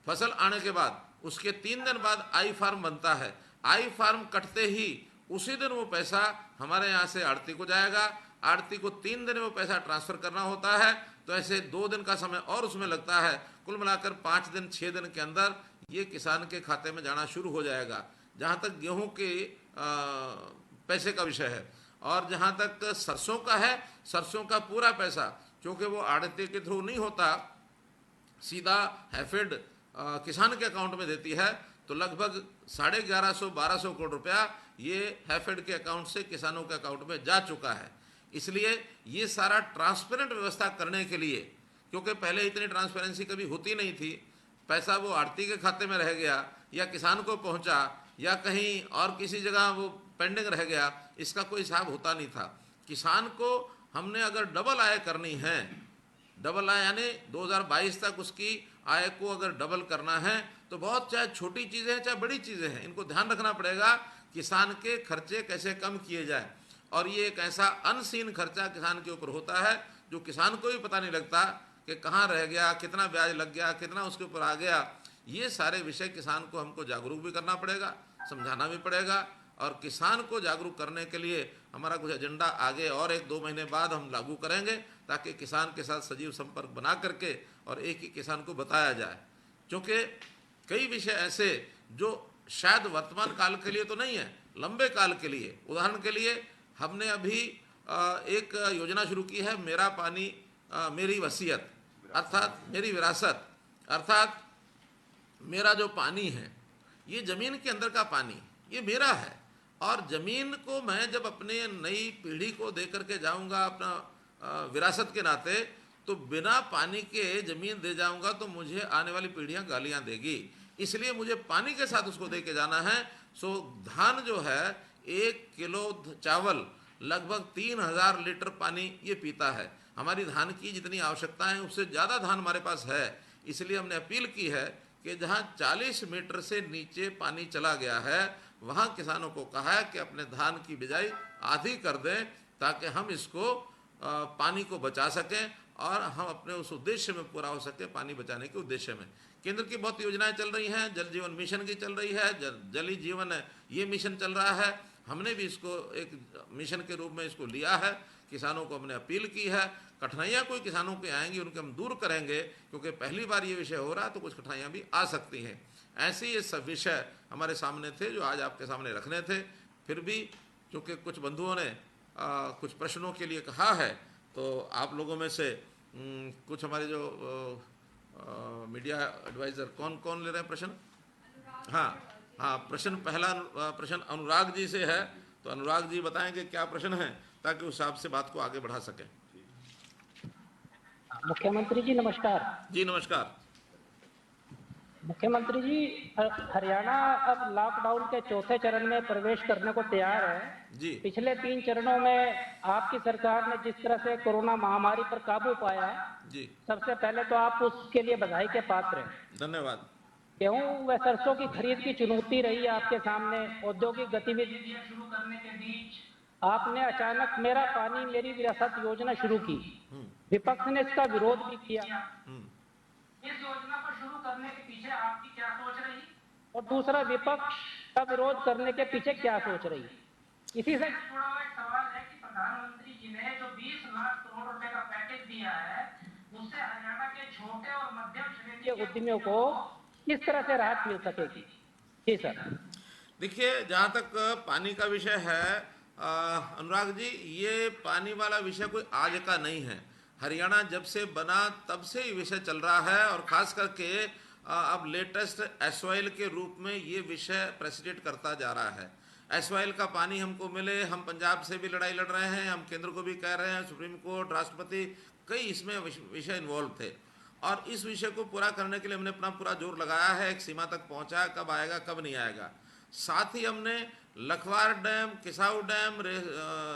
फसल आने के बाद उसके 3 दिन बाद आई फार्म बनता है, आई फार्म कटते ही उसी दिन वो पैसा हमारे यहाँ से आड़ती को जाएगा। आड़ती को 3 दिन में वो पैसा ट्रांसफ़र करना होता है, तो ऐसे 2 दिन का समय और उसमें लगता है। कुल मिलाकर 5 दिन 6 दिन के अंदर ये किसान के खाते में जाना शुरू हो जाएगा। जहाँ तक गेहूं के पैसे का विषय है, और जहाँ तक सरसों का है, सरसों का पूरा पैसा क्योंकि वो आड़ती के थ्रू नहीं होता, सीधा हैफेड किसान के अकाउंट में देती है, तो लगभग 1150-1200 करोड़ रुपया ये हैफेड के अकाउंट से किसानों के अकाउंट में जा चुका है। इसलिए ये सारा ट्रांसपेरेंट व्यवस्था करने के लिए, क्योंकि पहले इतनी ट्रांसपेरेंसी कभी होती नहीं थी, पैसा वो आड़ती के खाते में रह गया, या किसान को पहुंचा, या कहीं और किसी जगह वो पेंडिंग रह गया, इसका कोई हिसाब होता नहीं था। किसान को हमने अगर डबल आय करनी है, डबल आय यानी 2022 तक उसकी आय को अगर डबल करना है, तो बहुत, चाहे छोटी चीज़ें हैं चाहे बड़ी चीज़ें हैं, इनको ध्यान रखना पड़ेगा। किसान के खर्चे कैसे कम किए जाए, और ये एक ऐसा अनसीन खर्चा किसान के ऊपर होता है जो किसान को भी पता नहीं लगता कि कहाँ रह गया, कितना ब्याज लग गया, कितना उसके ऊपर आ गया। ये सारे विषय किसान को हमको जागरूक भी करना पड़ेगा, समझाना भी पड़ेगा, और किसान को जागरूक करने के लिए हमारा कुछ एजेंडा आगे और 1-2 महीने बाद हम लागू करेंगे, ताकि किसान के साथ सजीव संपर्क बना करके और एक ही किसान को बताया जाए। क्योंकि कई विषय ऐसे जो शायद वर्तमान काल के लिए तो नहीं है, लंबे काल के लिए, उदाहरण के लिए हमने अभी एक योजना शुरू की है, मेरा पानी मेरी वसीयत, अर्थात मेरी विरासत, अर्थात मेरा जो पानी है, ये ज़मीन के अंदर का पानी, ये मेरा है, और ज़मीन को मैं जब अपने नई पीढ़ी को दे करके जाऊंगा अपना विरासत के नाते, तो बिना पानी के ज़मीन दे जाऊंगा तो मुझे आने वाली पीढ़ियां गालियां देगी। इसलिए मुझे पानी के साथ उसको दे के जाना है। सो धान जो है, 1 किलो चावल लगभग 3000 लीटर पानी ये पीता है। हमारी धान की जितनी आवश्यकता है उससे ज़्यादा धान हमारे पास है। इसलिए हमने अपील की है कि जहाँ 40 मीटर से नीचे पानी चला गया है, वहाँ किसानों को कहा है कि अपने धान की बिजाई आधी कर दें, ताकि हम इसको पानी को बचा सकें और हम अपने उस उद्देश्य में पूरा हो सके, पानी बचाने के उद्देश्य में। केंद्र की बहुत योजनाएं चल रही हैं, जल जीवन मिशन की चल रही है, जल ही जीवन ये मिशन चल रहा है। हमने भी इसको एक मिशन के रूप में इसको लिया है। किसानों को हमने अपील की है, कठिनाइयाँ कोई किसानों के आएंगी उनके हम दूर करेंगे, क्योंकि पहली बार ये विषय हो रहा है तो कुछ कठिनाइयाँ भी आ सकती हैं। ऐसे ये सब विषय हमारे सामने थे जो आज आपके सामने रखने थे। फिर भी क्योंकि कुछ बंधुओं ने कुछ प्रश्नों के लिए कहा है, तो आप लोगों में से कुछ हमारे जो मीडिया एडवाइज़र कौन कौन ले रहे हैं प्रश्न? हाँ, प्रश्न, पहला प्रश्न अनुराग जी से है, तो अनुराग जी बताएंगे क्या प्रश्न है, ताकि उस हिसाब से बात को आगे बढ़ा सकें। मुख्यमंत्री जी नमस्कार। जी नमस्कार। मुख्यमंत्री जी, हरियाणा अब लॉकडाउन के चौथे चरण में प्रवेश करने को तैयार है। जी पिछले 3 चरणों में आपकी सरकार ने जिस तरह से कोरोना महामारी पर काबू पाया, जी, सबसे पहले तो आप उसके लिए बधाई के पात्र हैं। धन्यवाद। गेहूं व सरसों की खरीद की चुनौती रही आपके सामने। औद्योगिक गतिविधियां शुरू करने के बीच आपने अचानक मेरा पानी मेरी विरासत योजना शुरू की। विपक्ष ने इसका विरोध भी किया। इस योजना को शुरू करने के पीछे आपकी क्या सोच रही, और दूसरा, विपक्ष का विरोध करने के पीछे क्या सोच रही? इसी से जुड़ा हुआ एक सवाल है कि प्रधानमंत्री जी ने जो 20 लाख करोड़ रुपए का पैकेज दिया है, उससे हरियाणा के छोटे और मध्यम श्रेणी के उद्यमियों को किस तरह से राहत मिल सकेगी? जी सर। देखिए, जहाँ तक पानी का विषय है अनुराग जी, ये पानी वाला विषय कोई आज का नहीं है। हरियाणा जब से बना तब से ये विषय चल रहा है, और ख़ास करके अब लेटेस्ट एसवाइल के रूप में ये विषय प्रेसिडेंट करता जा रहा है। एसवाइल का पानी हमको मिले, हम पंजाब से भी लड़ाई लड़ रहे हैं, हम केंद्र को भी कह रहे हैं, सुप्रीम कोर्ट, राष्ट्रपति, कई इसमें विषय इन्वॉल्व थे, और इस विषय को पूरा करने के लिए हमने अपना पूरा जोर लगाया है। एक सीमा तक पहुंचा, कब आएगा कब नहीं आएगा। साथ ही हमने Lakhwar dam, Kisau dam,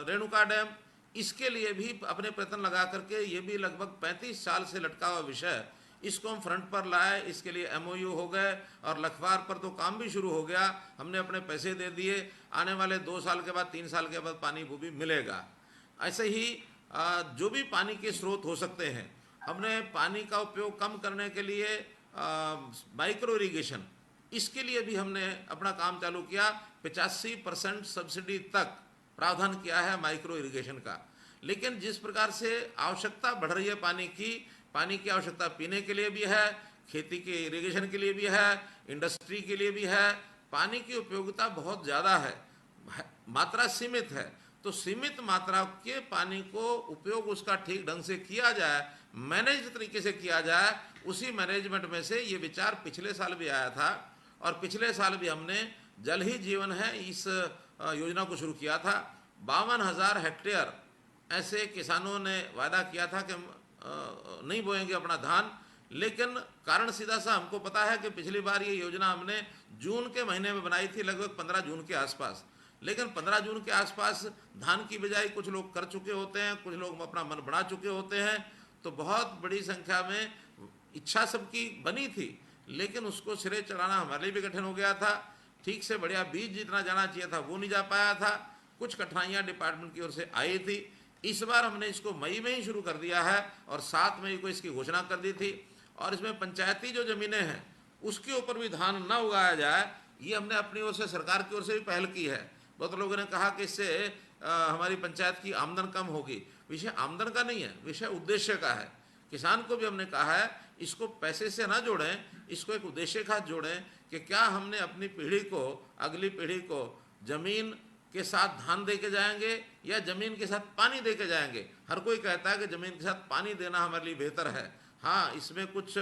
Renuka dam, इसके लिए भी अपने प्रयत्न लगा करके, ये भी लगभग 35 साल से लटका हुआ विषय, इसको हम फ्रंट पर लाए। इसके लिए एमओयू हो गए, और लखवार पर तो काम भी शुरू हो गया, हमने अपने पैसे दे दिए। आने वाले 2 साल के बाद, 3 साल के बाद पानी वो भी मिलेगा। ऐसे ही जो भी पानी के स्रोत हो सकते हैं, हमने पानी का उपयोग कम करने के लिए माइक्रो इरिगेशन, इसके लिए भी हमने अपना काम चालू किया। 85% सब्सिडी तक प्रावधान किया है माइक्रो इरिगेशन का। लेकिन जिस प्रकार से आवश्यकता बढ़ रही है पानी की आवश्यकता पीने के लिए भी है, खेती के इरिगेशन के लिए भी है, इंडस्ट्री के लिए भी है। पानी की उपयोगिता बहुत ज़्यादा है, मात्रा सीमित है। तो सीमित मात्रा के पानी को उपयोग उसका ठीक ढंग से किया जाए, मैनेज तरीके से किया जाए, उसी मैनेजमेंट में से ये विचार पिछले साल भी आया था, और पिछले साल भी हमने जल ही जीवन है इस योजना को शुरू किया था। 52,000 हेक्टेयर ऐसे किसानों ने वादा किया था कि नहीं बोएंगे अपना धान, लेकिन कारण सीधा सा हमको पता है कि पिछली बार ये योजना हमने जून के महीने में बनाई थी, लगभग 15 जून के आसपास। लेकिन 15 जून के आसपास धान की बिजाई कुछ लोग कर चुके होते हैं, कुछ लोग अपना मन बना चुके होते हैं, तो बहुत बड़ी संख्या में इच्छा सबकी बनी थी, लेकिन उसको सिरे चढ़ाना हमारे लिए भी कठिन हो गया था। ठीक से बढ़िया बीज जितना जाना चाहिए था वो नहीं जा पाया था, कुछ कठिनाइयाँ डिपार्टमेंट की ओर से आई थी। इस बार हमने इसको मई में ही शुरू कर दिया है, और 7 मई को इसकी घोषणा कर दी थी। और इसमें पंचायती जो ज़मीनें हैं उसके ऊपर भी धान न उगाया जाए, ये हमने अपनी ओर से, सरकार की ओर से भी पहल की है। बहुत लोगों ने कहा कि इससे हमारी पंचायत की आमदन कम होगी। विषय आमदन का नहीं है, विषय उद्देश्य का है। किसान को भी हमने कहा है इसको पैसे से ना जोड़ें, इसको एक उद्देश्य का जोड़ें कि क्या हमने अपनी पीढ़ी को, अगली पीढ़ी को ज़मीन के साथ धान दे के जाएंगे या ज़मीन के साथ पानी दे के जाएंगे। हर कोई कहता है कि ज़मीन के साथ पानी देना हमारे लिए बेहतर है। हाँ, इसमें कुछ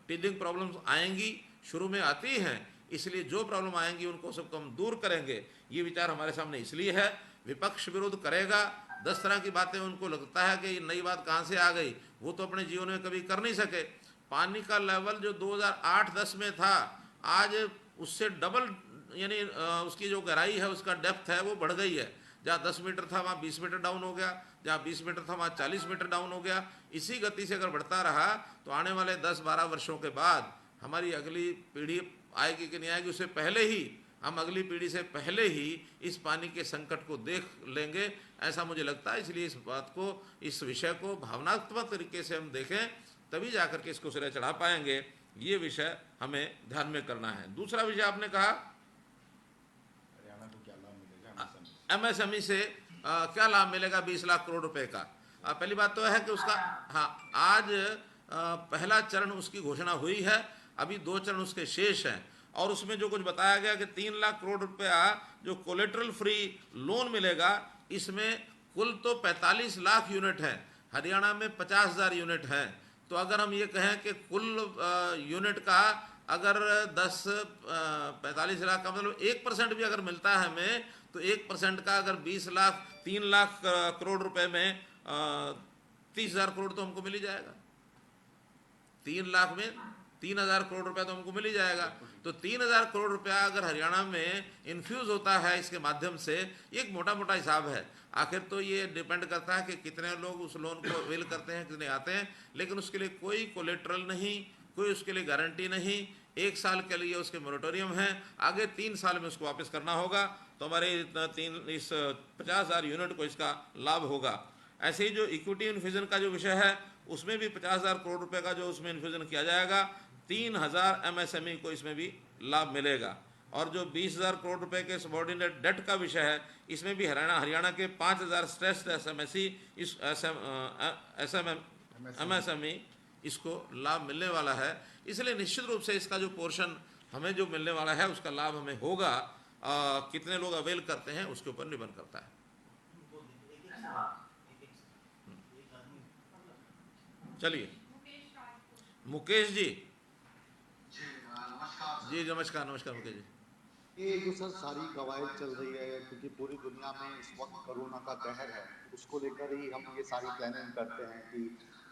टीदिंग प्रॉब्लम्स आएंगी, शुरू में आती हैं, इसलिए जो प्रॉब्लम आएंगी उनको सबको हम दूर करेंगे। ये विचार हमारे सामने इसलिए है। विपक्ष विरोध करेगा, 10 तरह की बातें उनको लगता है कि ये नई बात कहाँ से आ गई, वो तो अपने जीवन में कभी कर नहीं सके। पानी का लेवल जो 2008-10 में था, आज उससे डबल, यानी उसकी जो गहराई है, उसका डेप्थ है, वो बढ़ गई है। जहाँ 10 मीटर था वहाँ 20 मीटर डाउन हो गया, जहाँ 20 मीटर था वहाँ 40 मीटर डाउन हो गया। इसी गति से अगर बढ़ता रहा तो आने वाले 10-12 वर्षों के बाद हमारी अगली पीढ़ी आएगी कि नहीं आएगी, उससे पहले ही हम अगली पीढ़ी से पहले ही इस पानी के संकट को देख लेंगे, ऐसा मुझे लगता है। इसलिए इस बात को, इस विषय को भावनात्मक तरीके से हम देखें, तभी जाकर के इसको सिरे चढ़ा पाएंगे। ये विषय हमें ध्यान में करना है। दूसरा विषय आपने कहा हरियाणा को क्या लाभ मिलेगा एमएसएमई से क्या लाभ मिलेगा 20 लाख करोड़ रुपए का। पहली बात तो है कि उसका, हाँ, आज पहला चरण उसकी घोषणा हुई है, अभी 2 चरण उसके शेष हैं, और उसमें जो कुछ बताया गया कि 3 लाख करोड़ रुपया जो कोलेट्रल फ्री लोन मिलेगा, इसमें कुल तो 45 लाख यूनिट है, हरियाणा में 50,000 यूनिट है। तो अगर हम ये कहें कि कुल यूनिट का अगर 45 लाख का मतलब 1% भी अगर मिलता है हमें, तो 1% का अगर 20 लाख, 3 लाख करोड़ रुपए में 30,000 करोड़ तो हमको मिल ही जाएगा। 3 लाख में 3,000 करोड़ रुपया तो हमको मिल ही जाएगा। तो 3,000 करोड़ रुपया अगर हरियाणा में इन्फ्यूज़ होता है इसके माध्यम से, ये एक मोटा मोटा हिसाब है। आखिर तो ये डिपेंड करता है कि कितने लोग उस लोन को अवेल करते हैं, कितने आते हैं, लेकिन उसके लिए कोई कोलेट्रल नहीं, कोई उसके लिए गारंटी नहीं। 1 साल के लिए उसके मोरेटोरियम है, आगे 3 साल में उसको वापस करना होगा। तो हमारे इस 50,000 यूनिट को इसका लाभ होगा। ऐसे ही जो इक्विटी इन्फ्यूजन का जो विषय है, उसमें भी 50,000 करोड़ रुपए का जो उसमें इन्फ्यूजन किया जाएगा, 3,000 MSME को इसमें भी लाभ मिलेगा। और जो 20,000 करोड़ रुपए के सबॉर्डिनेट डेट का विषय है, इसमें भी हरियाणा के 5,000 स्ट्रेस्ड MSME इसको लाभ मिलने वाला है। इसलिए निश्चित रूप से इसका जो पोर्शन हमें जो मिलने वाला है उसका लाभ हमें होगा। कितने लोग अवेल करते हैं उसके ऊपर निर्भर करता है। चलिए मुकेश जी। जी नमस्कार। नमस्कार मुकेश जी। ये जो सर सारी कवायद चल रही है, क्योंकि पूरी दुनिया में इस वक्त कोरोना का कहर है, उसको लेकर ही हम ये सारी प्लानिंग करते हैं कि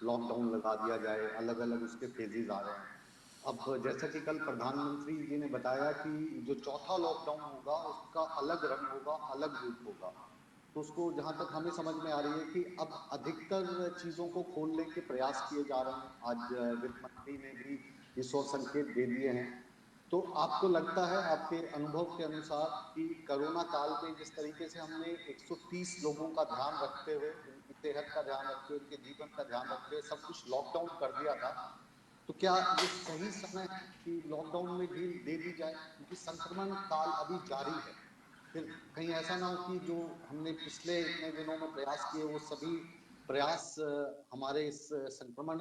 लॉकडाउन लगा दिया जाए, अलग अलग उसके फेजेस आ रहे हैं। अब जैसा कि कल प्रधानमंत्री जी ने बताया कि जो चौथा लॉकडाउन होगा उसका अलग रंग होगा, अलग रूप होगा। तो उसको जहाँ तक हमें समझ में आ रही है कि अब अधिकतर चीज़ों को खोलने के प्रयास किए जा रहे हैं। आज वित्त मंत्री ने भी इस ओर संकेत दे दिए हैं। तो आपको लगता है, आपके अनुभव के अनुसार, कि कोरोना काल में जिस तरीके से हमने 130 लोगों का ध्यान रखते हुए, उनकी सेहत का ध्यान रखते हुए, उनके जीवन का ध्यान रखते हुए सब कुछ लॉकडाउन कर दिया था, तो क्या ये सही समय है कि लॉकडाउन में ढील दे दी जाए? क्योंकि संक्रमण काल अभी जारी है। फिर कहीं ऐसा ना हो कि जो हमने पिछले इतने दिनों में प्रयास किए वो सभी प्रयास हमारे इस संक्रमण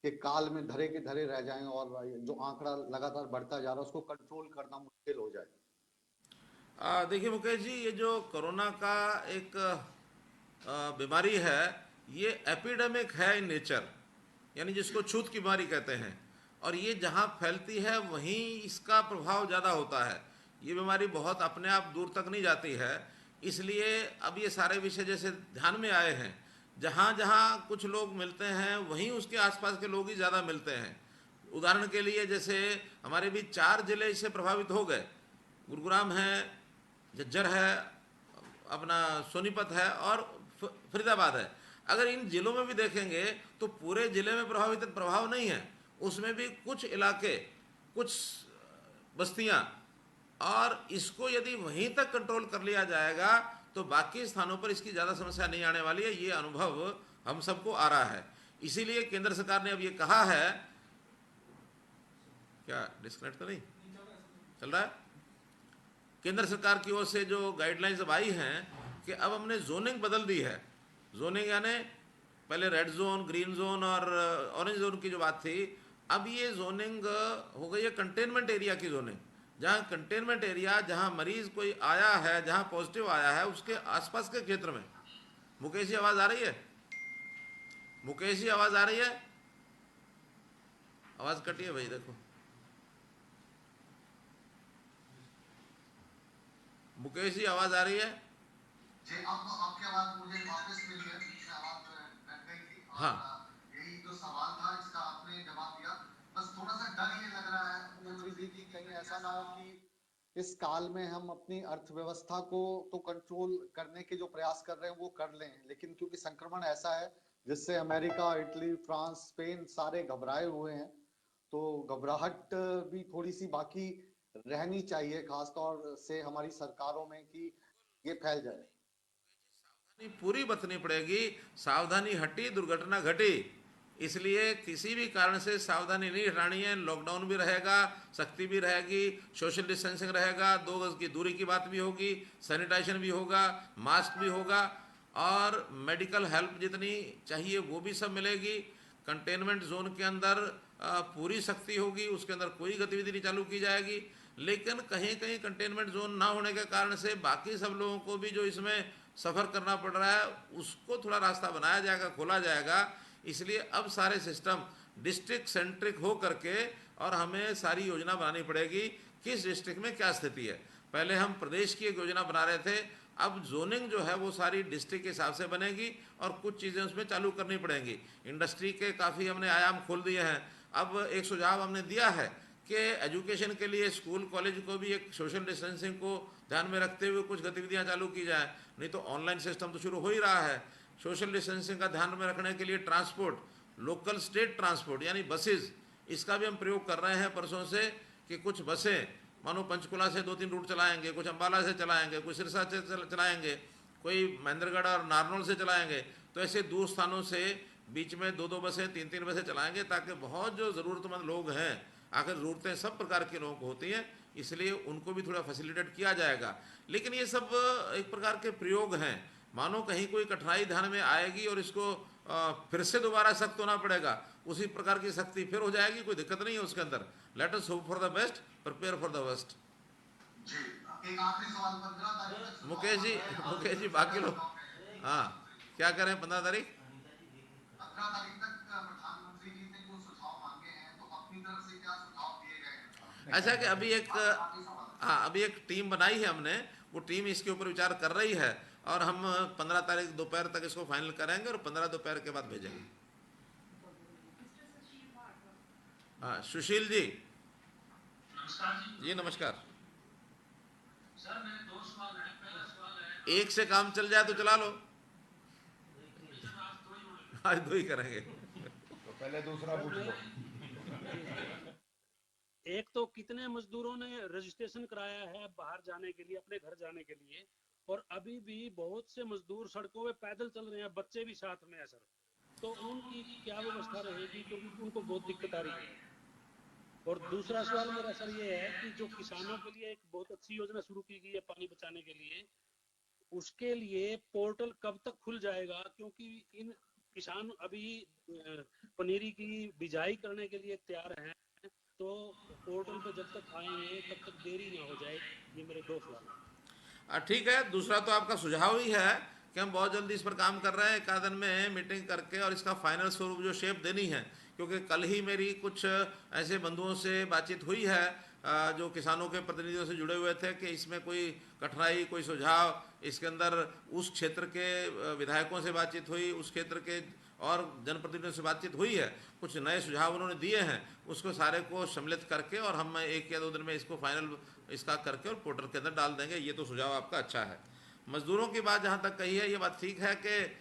के काल में धरे के धरे रह जाएं और जो आंकड़ा लगातार बढ़ता जा रहा है उसको कंट्रोल करना मुश्किल हो जाए। देखिए मुकेश जी, ये जो कोरोना का एक बीमारी है, ये एपिडेमिक है इन नेचर, यानी जिसको छूत की बीमारी कहते हैं। और ये जहाँ फैलती है वहीं इसका प्रभाव ज़्यादा होता है। ये बीमारी बहुत अपने आप दूर तक नहीं जाती है। इसलिए अब ये सारे विषय जैसे ध्यान में आए हैं, जहाँ जहाँ कुछ लोग मिलते हैं वहीं उसके आसपास के लोग ही ज़्यादा मिलते हैं। उदाहरण के लिए जैसे हमारे भी 4 जिले इससे प्रभावित हो गए। गुरुग्राम है, झज्जर है, अपना सोनीपत है और फरीदाबाद है। अगर इन जिलों में भी देखेंगे तो पूरे जिले में प्रभाव नहीं है, उसमें भी कुछ इलाके, कुछ बस्तियां, और इसको यदि वहीं तक कंट्रोल कर लिया जाएगा तो बाकी स्थानों पर इसकी ज़्यादा समस्या नहीं आने वाली है। ये अनुभव हम सबको आ रहा है। इसीलिए केंद्र सरकार ने अब ये कहा है, क्या डिस्कनेक्ट तो नहीं चल रहा है? केंद्र सरकार की ओर से जो गाइडलाइंस अब आई हैं कि अब हमने जोनिंग बदल दी है। जोनिंग यानी पहले रेड जोन, ग्रीन जोन और ऑरेंज जोन की जो बात थी, अब ये जोनिंग हो गई है कंटेनमेंट एरिया की जोनिंग। जहाँ कंटेनमेंट एरिया, जहाँ मरीज कोई आया है, जहाँ पॉजिटिव आया है, उसके आसपास के क्षेत्र में। मुकेश जी आवाज़ आ रही है? मुकेश जी आवाज़ आ रही है? आवाज़ कटी है भाई, देखो। मुकेश जी आवाज़ आ रही है? जी, अब आपकी आवाज मुझे वापस मिली है। पीछे आवाज कट गई थी। हाँ, यही जो सवाल था इसका आपने जवाब दिया। बस थोड़ा सा डर ये लग रहा है मंत्री जी की कहीं ऐसा ना हो कि इस काल में हम अपनी अर्थव्यवस्था को तो कंट्रोल करने के जो प्रयास कर रहे हैं वो कर लें, लेकिन क्योंकि संक्रमण ऐसा है जिससे अमेरिका, इटली, फ्रांस, स्पेन सारे घबराए हुए हैं, तो घबराहट भी थोड़ी सी बाकी रहनी चाहिए, खासतौर से हमारी सरकारों में, कि ये फैल जाए। पूरी बरतनी पड़ेगी। सावधानी हटी दुर्घटना घटी। इसलिए किसी भी कारण से सावधानी नहीं हटानी है। लॉकडाउन भी रहेगा, सख्ती भी रहेगी, सोशल डिस्टेंसिंग रहेगा, 2 गज की दूरी की बात भी होगी, सैनिटाइजेशन भी होगा, मास्क भी होगा, और मेडिकल हेल्प जितनी चाहिए वो भी सब मिलेगी। कंटेनमेंट जोन के अंदर पूरी सख्ती होगी, उसके अंदर कोई गतिविधि नहीं चालू की जाएगी। लेकिन कहीं कहीं कंटेनमेंट जोन ना होने के कारण से बाकी सब लोगों को भी जो इसमें सफ़र करना पड़ रहा है उसको थोड़ा रास्ता बनाया जाएगा, खोला जाएगा। इसलिए अब सारे सिस्टम डिस्ट्रिक्ट सेंट्रिक हो करके, और हमें सारी योजना बनानी पड़ेगी किस डिस्ट्रिक्ट में क्या स्थिति है। पहले हम प्रदेश की एक योजना बना रहे थे, अब जोनिंग जो है वो सारी डिस्ट्रिक्ट के हिसाब से बनेगी और कुछ चीज़ें उसमें चालू करनी पड़ेंगी। इंडस्ट्री के काफ़ी हमने आयाम खोल दिए हैं। अब एक सुझाव हमने दिया है कि एजुकेशन के लिए स्कूल कॉलेज को भी एक सोशल डिस्टेंसिंग को ध्यान में रखते हुए कुछ गतिविधियां चालू की जाए, नहीं तो ऑनलाइन सिस्टम तो शुरू हो ही रहा है। सोशल डिस्टेंसिंग का ध्यान में रखने के लिए ट्रांसपोर्ट, लोकल स्टेट ट्रांसपोर्ट यानी बसेस, इसका भी हम प्रयोग कर रहे हैं परसों से कि कुछ बसें मानो पंचकुला से 2-3 रूट चलाएंगे, कुछ अम्बाला से चलाएंगे, कुछ सिरसा से चलाएंगे, कोई महेंद्रगढ़ और नारनौल से चलाएंगे। तो ऐसे दूर स्थानों से बीच में 2-2 बसें 3-3 बसें चलाएंगे, ताकि बहुत जो ज़रूरतमंद लोग हैं, आखिर ज़रूरतें सब प्रकार के लोगों को होती हैं, इसलिए उनको भी थोड़ा फैसिलिटेट किया जाएगा। लेकिन ये सब एक प्रकार के प्रयोग हैं, मानो कहीं कोई कठिनाई ध्यान में आएगी और इसको फिर से दोबारा सख्त होना पड़ेगा, उसी प्रकार की सख्ती फिर हो जाएगी, कोई दिक्कत नहीं है उसके अंदर। Let us hope for the best, prepare for the worst. एक आखिरी सवाल 15 तारीख तक मुकेश जी बाकी लोग, हाँ क्या करें 15 तारीख? 15 तारीख तक प्रधानमंत्री जी ने जो सुझाव मांगे हैं, तो अपनी तरफ से क्या सुझाव दिए गए हैं? ऐसा कि अभी एक टीम बनाई है हमने, वो टीम इसके ऊपर विचार कर रही है और हम 15 तारीख दोपहर तक इसको फाइनल करेंगे और 15 दोपहर के बाद भेजेंगे। हाँ सुशील जी। नमस्कार जी। जी नमस्कार। सर मेरे 2 सवाल हैं। पहला सवाल है, एक से काम चल जाए तो चला लो। आज 2 ही होंगे। आज 2 ही करेंगे। तो पहले दूसरा पूछ लो। एक तो कितने मजदूरों ने रजिस्ट्रेशन कराया है बाहर जाने के लिए, अपने घर जाने के लिए, और अभी भी बहुत से मजदूर सड़कों में पैदल चल रहे हैं, बच्चे भी साथ में है सर, तो उनकी क्या व्यवस्था रहेगी, क्योंकि उनको बहुत दिक्कत आ रही है। और दूसरा सवाल मेरा सर ये है कि जो किसानों के लिए एक बहुत अच्छी योजना शुरू की गई है पानी बचाने के लिए, उसके लिए पोर्टल कब तक खुल जाएगा? क्योंकि इन किसान अभी पनीरी की बिजाई करने के लिए तैयार हैं, तो पोर्टल पे जब तक आएंगे तब तक देरी ना हो जाए। ये मेरे 2 सवाल। ठीक है, दूसरा तो आपका सुझाव ही है कि हम बहुत जल्दी इस पर काम कर रहे हैं, एक आध दिन में मीटिंग करके और इसका फाइनल स्वरूप जो शेप देनी है, क्योंकि कल ही मेरी कुछ ऐसे बंधुओं से बातचीत हुई है जो किसानों के प्रतिनिधियों से जुड़े हुए थे कि इसमें कोई कठिनाई, कोई सुझाव, इसके अंदर उस क्षेत्र के विधायकों से बातचीत हुई, उस क्षेत्र के और जनप्रतिनिधियों से बातचीत हुई है, कुछ नए सुझाव उन्होंने दिए हैं, उसको सारे को सम्मिलित करके और हम 1 या 2 दिन में इसको फाइनल इसका करके और पोर्टल के अंदर डाल देंगे। ये तो सुझाव आपका अच्छा है। मजदूरों की बात जहाँ तक कही है, ये बात ठीक है कि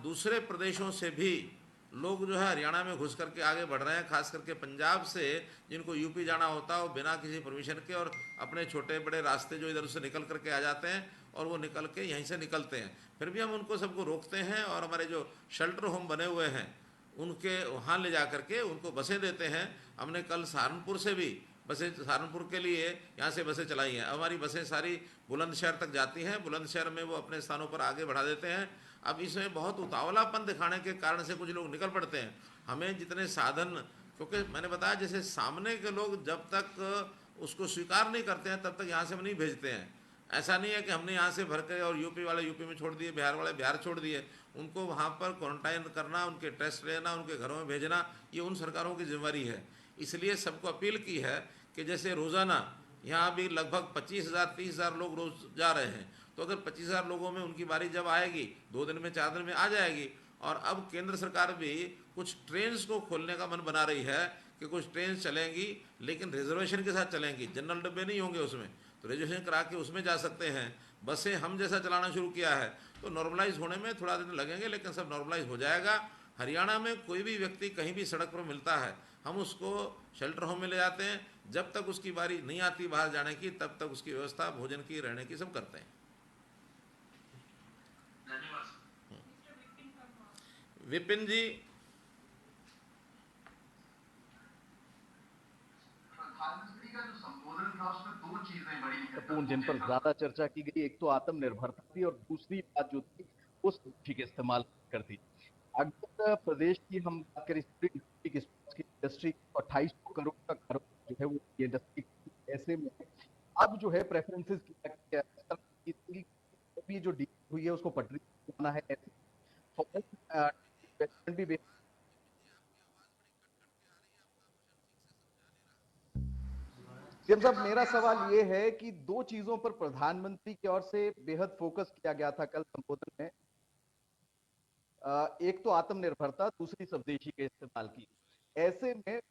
दूसरे प्रदेशों से भी लोग जो है हरियाणा में घुस करके आगे बढ़ रहे हैं, खास करके पंजाब से जिनको यूपी जाना होता है वो बिना किसी परमिशन के और अपने छोटे बड़े रास्ते जो इधर से निकल करके आ जाते हैं और वो निकल के यहीं से निकलते हैं। फिर भी हम उनको सबको रोकते हैं और हमारे जो शेल्टर होम बने हुए हैं उनके वहाँ ले जा करके उनको बसें देते हैं। हमने कल सहारनपुर से भी बसें, सहारनपुर के लिए यहाँ से बसें चलाई हैं। हमारी बसें सारी बुलंदशहर तक जाती हैं, बुलंदशहर में वो अपने स्थानों पर आगे बढ़ा देते हैं। अब इसमें बहुत उतावलापन दिखाने के कारण से कुछ लोग निकल पड़ते हैं। हमें जितने साधन, क्योंकि मैंने बताया जैसे सामने के लोग जब तक उसको स्वीकार नहीं करते हैं तब तक यहाँ से हम नहीं भेजते हैं। ऐसा नहीं है कि हमने यहाँ से भर के और यूपी वाले यूपी में छोड़ दिए, बिहार वाले बिहार छोड़ दिए। उनको वहाँ पर क्वारंटाइन करना, उनके टेस्ट लेना, उनके घरों में भेजना, ये उन सरकारों की जिम्मेदारी है। इसलिए सबको अपील की है कि जैसे रोज़ाना यहाँ भी लगभग 25,000 30,000 लोग रोज़ जा रहे हैं, तो अगर 25,000 लोगों में उनकी बारी जब आएगी 2 दिन में 4 दिन में आ जाएगी। और अब केंद्र सरकार भी कुछ ट्रेन्स को खोलने का मन बना रही है कि कुछ ट्रेन चलेंगी लेकिन रिजर्वेशन के साथ चलेंगी, जनरल डब्बे नहीं होंगे उसमें, तो रिजर्वेशन करा के उसमें जा सकते हैं। बसें हम जैसा चलाना शुरू किया है, तो नॉर्मलाइज होने में थोड़ा दिन लगेंगे लेकिन सब नॉर्मलाइज हो जाएगा। हरियाणा में कोई भी व्यक्ति कहीं भी सड़क पर मिलता है, हम उसको शेल्टर होम में ले जाते हैं। जब तक उसकी बारी नहीं आती बाहर जाने की तब तक उसकी व्यवस्था भोजन की, रहने की सब करते हैं। धन्यवाद। विपिन जी। प्रधानमंत्री का जो संबोधन था उसमें 2 चीजें बड़ी महत्वपूर्ण जिन पर ज्यादा चर्चा की गई, एक तो आत्मनिर्भरता थी और दूसरी बात जो थी वो सब्सिडी के इस्तेमाल कर थी। अगर प्रदेश की हम बात करें की इंडस्ट्री 2800 करोड़ का जो है वो इंडस्ट्री, ऐसे में अब जो है प्रेफरेंसेस की जो डील हुई है उसको पटरी बनाना है, इन्वेस्टमेंट भी। साहब मेरा सवाल ये है कि 2 चीजों पर प्रधानमंत्री की ओर से बेहद फोकस किया गया था कल संबोधन में, एक तो आत्मनिर्भरता, दूसरी स्वदेशी के इस्तेमाल की। ऐसे में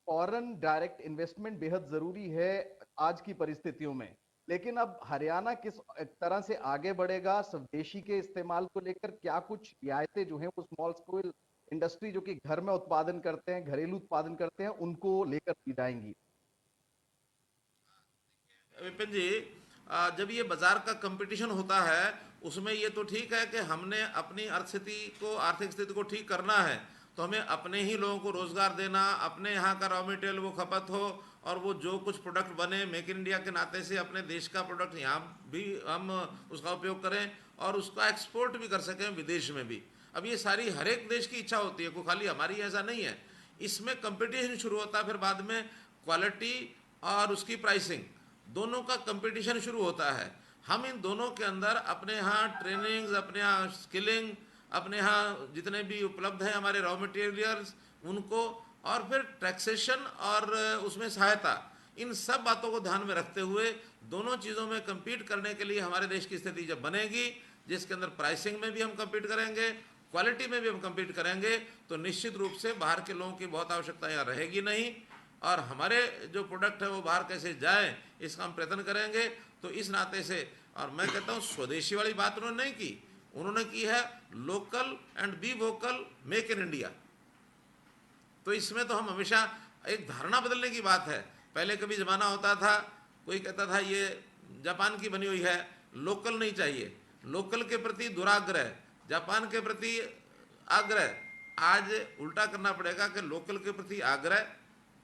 फॉरेन डायरेक्ट इन्वेस्टमेंट बेहद जरूरी है आज की परिस्थितियों में, लेकिन अब हरियाणा किस तरह से आगे बढ़ेगा स्वदेशी के इस्तेमाल को लेकर? क्या कुछ रियायतें जो हैं वो स्मॉल स्केल इंडस्ट्री जो कि घर में उत्पादन करते हैं, घरेलू उत्पादन करते हैं, उनको लेकर दी जाएंगी? विपिन जी, जब ये बाजार का कंपटीशन होता है उसमें ये तो ठीक है कि हमने अपनी आर्थिक स्थिति को ठीक करना है, तो हमें अपने ही लोगों को रोजगार देना, अपने यहाँ का रॉ मटेरियल वो खपत हो, और वो जो कुछ प्रोडक्ट बने मेक इन इंडिया के नाते से अपने देश का प्रोडक्ट यहाँ भी हम उसका उपयोग करें और उसका एक्सपोर्ट भी कर सकें विदेश में भी। अब ये सारी हर एक देश की इच्छा होती है, कोई खाली हमारी ऐसा नहीं है। इसमें कंपटीशन शुरू होता है, फिर बाद में क्वालिटी और उसकी प्राइसिंग दोनों का कंपटीशन शुरू होता है। हम इन दोनों के अंदर अपने यहाँ ट्रेनिंग्स, अपने यहाँ स्किलिंग, अपने यहाँ जितने भी उपलब्ध हैं हमारे रॉ मटेरियल्स उनको, और फिर टैक्सेशन और उसमें सहायता, इन सब बातों को ध्यान में रखते हुए दोनों चीज़ों में कम्पीट करने के लिए हमारे देश की स्थिति जब बनेगी, जिसके अंदर प्राइसिंग में भी हम कम्पीट करेंगे, क्वालिटी में भी हम कम्पीट करेंगे, तो निश्चित रूप से बाहर के लोगों की बहुत आवश्यकता यहाँ रहेगी नहीं, और हमारे जो प्रोडक्ट है वो बाहर कैसे जाए इसका हम प्रयत्न करेंगे। तो इस नाते से, और मैं कहता हूँ स्वदेशी वाली बात उन्होंने नहीं की, उन्होंने की है local and be vocal, make in India. तो इसमें तो हम हमेशा एक धारणा बदलने की बात है। पहले कभी ज़माना होता था, कोई कहता था ये जापान की बनी हुई है, लोकल नहीं चाहिए, लोकल के प्रति दुराग्रह, जापान के प्रति आग्रह। आज उल्टा करना पड़ेगा कि लोकल के प्रति आग्रह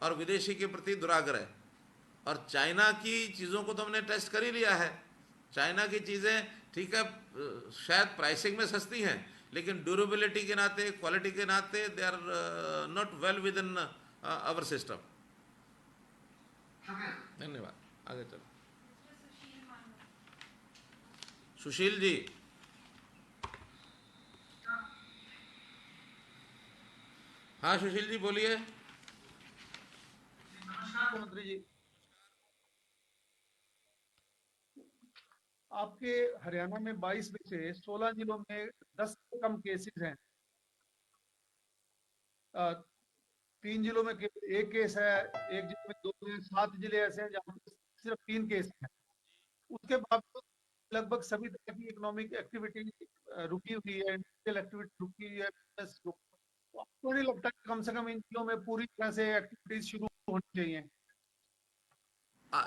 और विदेशी के प्रति दुराग्रह। और चाइना की चीज़ों को तो हमने टेस्ट कर ही लिया है। चाइना की चीज़ें ठीक है, शायद प्राइसिंग में सस्ती हैं, लेकिन ड्यूरेबिलिटी के नाते, क्वालिटी के नाते they are not well within our system. धन्यवाद। आगे चलो। सुशील जी। हाँ सुशील जी बोलिए। नमस्कार मुख्यमंत्री जी, आपके हरियाणा में 22 में से 16 जिलों में 10 से कम केसेस हैं। 3 जिलों में केवल 1 केस है, एक जिले में 2 हैं, 7 जिले ऐसे हैं जहाँ पे सिर्फ 3 केस हैं। उसके बावजूद लगभग सभी तरह की इकोनॉमिक एक्टिविटी रुकी हुई है, इंडस्ट्रियल एक्टिविटी रुकी हुई है। तो आपको नहीं लगता कि कम से कम इन जिलों में पूरी तरह से एक्टिविटीज शुरू होनी चाहिए?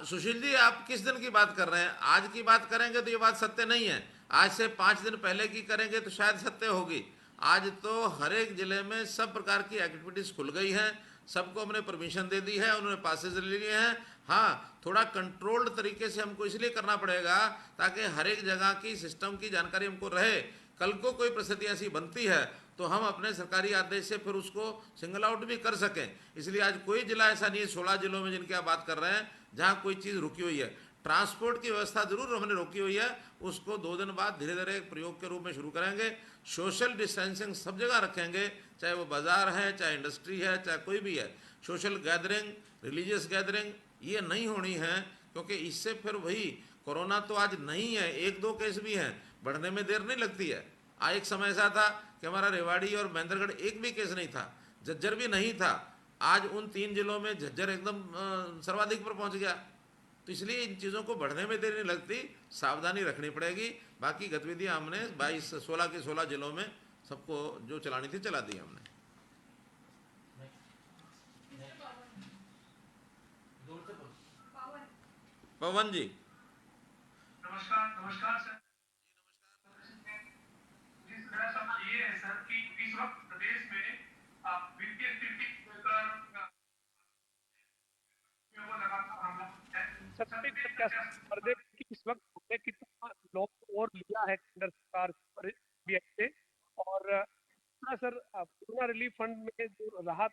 सुशील जी, आप किस दिन की बात कर रहे हैं? आज की बात करेंगे तो ये बात सत्य नहीं है, आज से 5 दिन पहले की करेंगे तो शायद सत्य होगी। आज तो हर एक जिले में सब प्रकार की एक्टिविटीज़ खुल गई हैं, सबको हमने परमिशन दे दी है, उन्होंने पासेज ले लिए हैं। हाँ, थोड़ा कंट्रोल्ड तरीके से हमको इसलिए करना पड़ेगा ताकि हर एक जगह की सिस्टम की जानकारी हमको रहे। कल को कोई परिस्थिति ऐसी बनती है तो हम अपने सरकारी आदेश से फिर उसको सिंगल आउट भी कर सकें। इसलिए आज कोई जिला ऐसा नहीं है 16 जिलों में जिनकी आप बात कर रहे हैं जहाँ कोई चीज़ रुकी हुई है। ट्रांसपोर्ट की व्यवस्था जरूर हमने रोकी हुई है, उसको 2 दिन बाद धीरे धीरे एक प्रयोग के रूप में शुरू करेंगे। सोशल डिस्टेंसिंग सब जगह रखेंगे, चाहे वो बाजार है, चाहे इंडस्ट्री है, चाहे कोई भी है। सोशल गैदरिंग, रिलीजियस गैदरिंग ये नहीं होनी है, क्योंकि इससे फिर वही कोरोना तो आज नहीं है, 1-2 केस भी हैं, बढ़ने में देर नहीं लगती है। एक समय ऐसा था कि हमारा रेवाड़ी और महेंद्रगढ़ एक भी केस नहीं था, झज्जर भी नहीं था। आज उन 3 जिलों में झज्जर एकदम सर्वाधिक पर पहुंच गया। तो इसलिए इन चीज़ों को बढ़ने में देर नहीं लगती, सावधानी रखनी पड़ेगी। बाकी गतिविधियां हमने 16 के 16 जिलों में सबको जो चलानी थी चला दी हमने। पवन जी। नमस्कार सर। जिस मेरा सवाल ये है सर कि इस वक्त प्रदेश में वित्तीय स्थिति को लेकर वो लगातार हमला है। प्रदेश की इस वक्त हमने कितना लोन और लिया है केंद्र सरकार से, और सर कोरोना रिलीफ फंड में जो राहत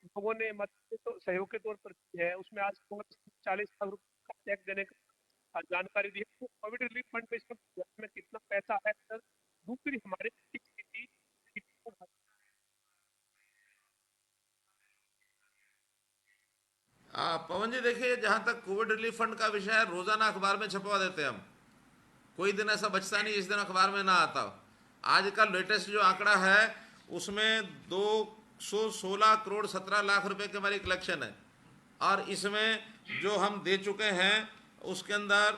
लोगों ने मदद तो सहयोग के तौर पर की है, उसमें आज 40 लाख रुपए का चेक देने का जानकारी दी है। तो कोविड रिलीफ फंड में इस वक्त में कितना पैसा है सर? दूसरी हमारे पवन जी देखिए, जहाँ तक कोविड रिलीफ फंड का विषय है, रोजाना अखबार में छपवा देते हैं हम, कोई दिन ऐसा बचता नहीं इस दिन अखबार में ना आता हो। आज का लेटेस्ट जो आंकड़ा है उसमें 2 116 करोड़ 17 लाख रुपए की हमारी कलेक्शन है। और इसमें जो हम दे चुके हैं उसके अंदर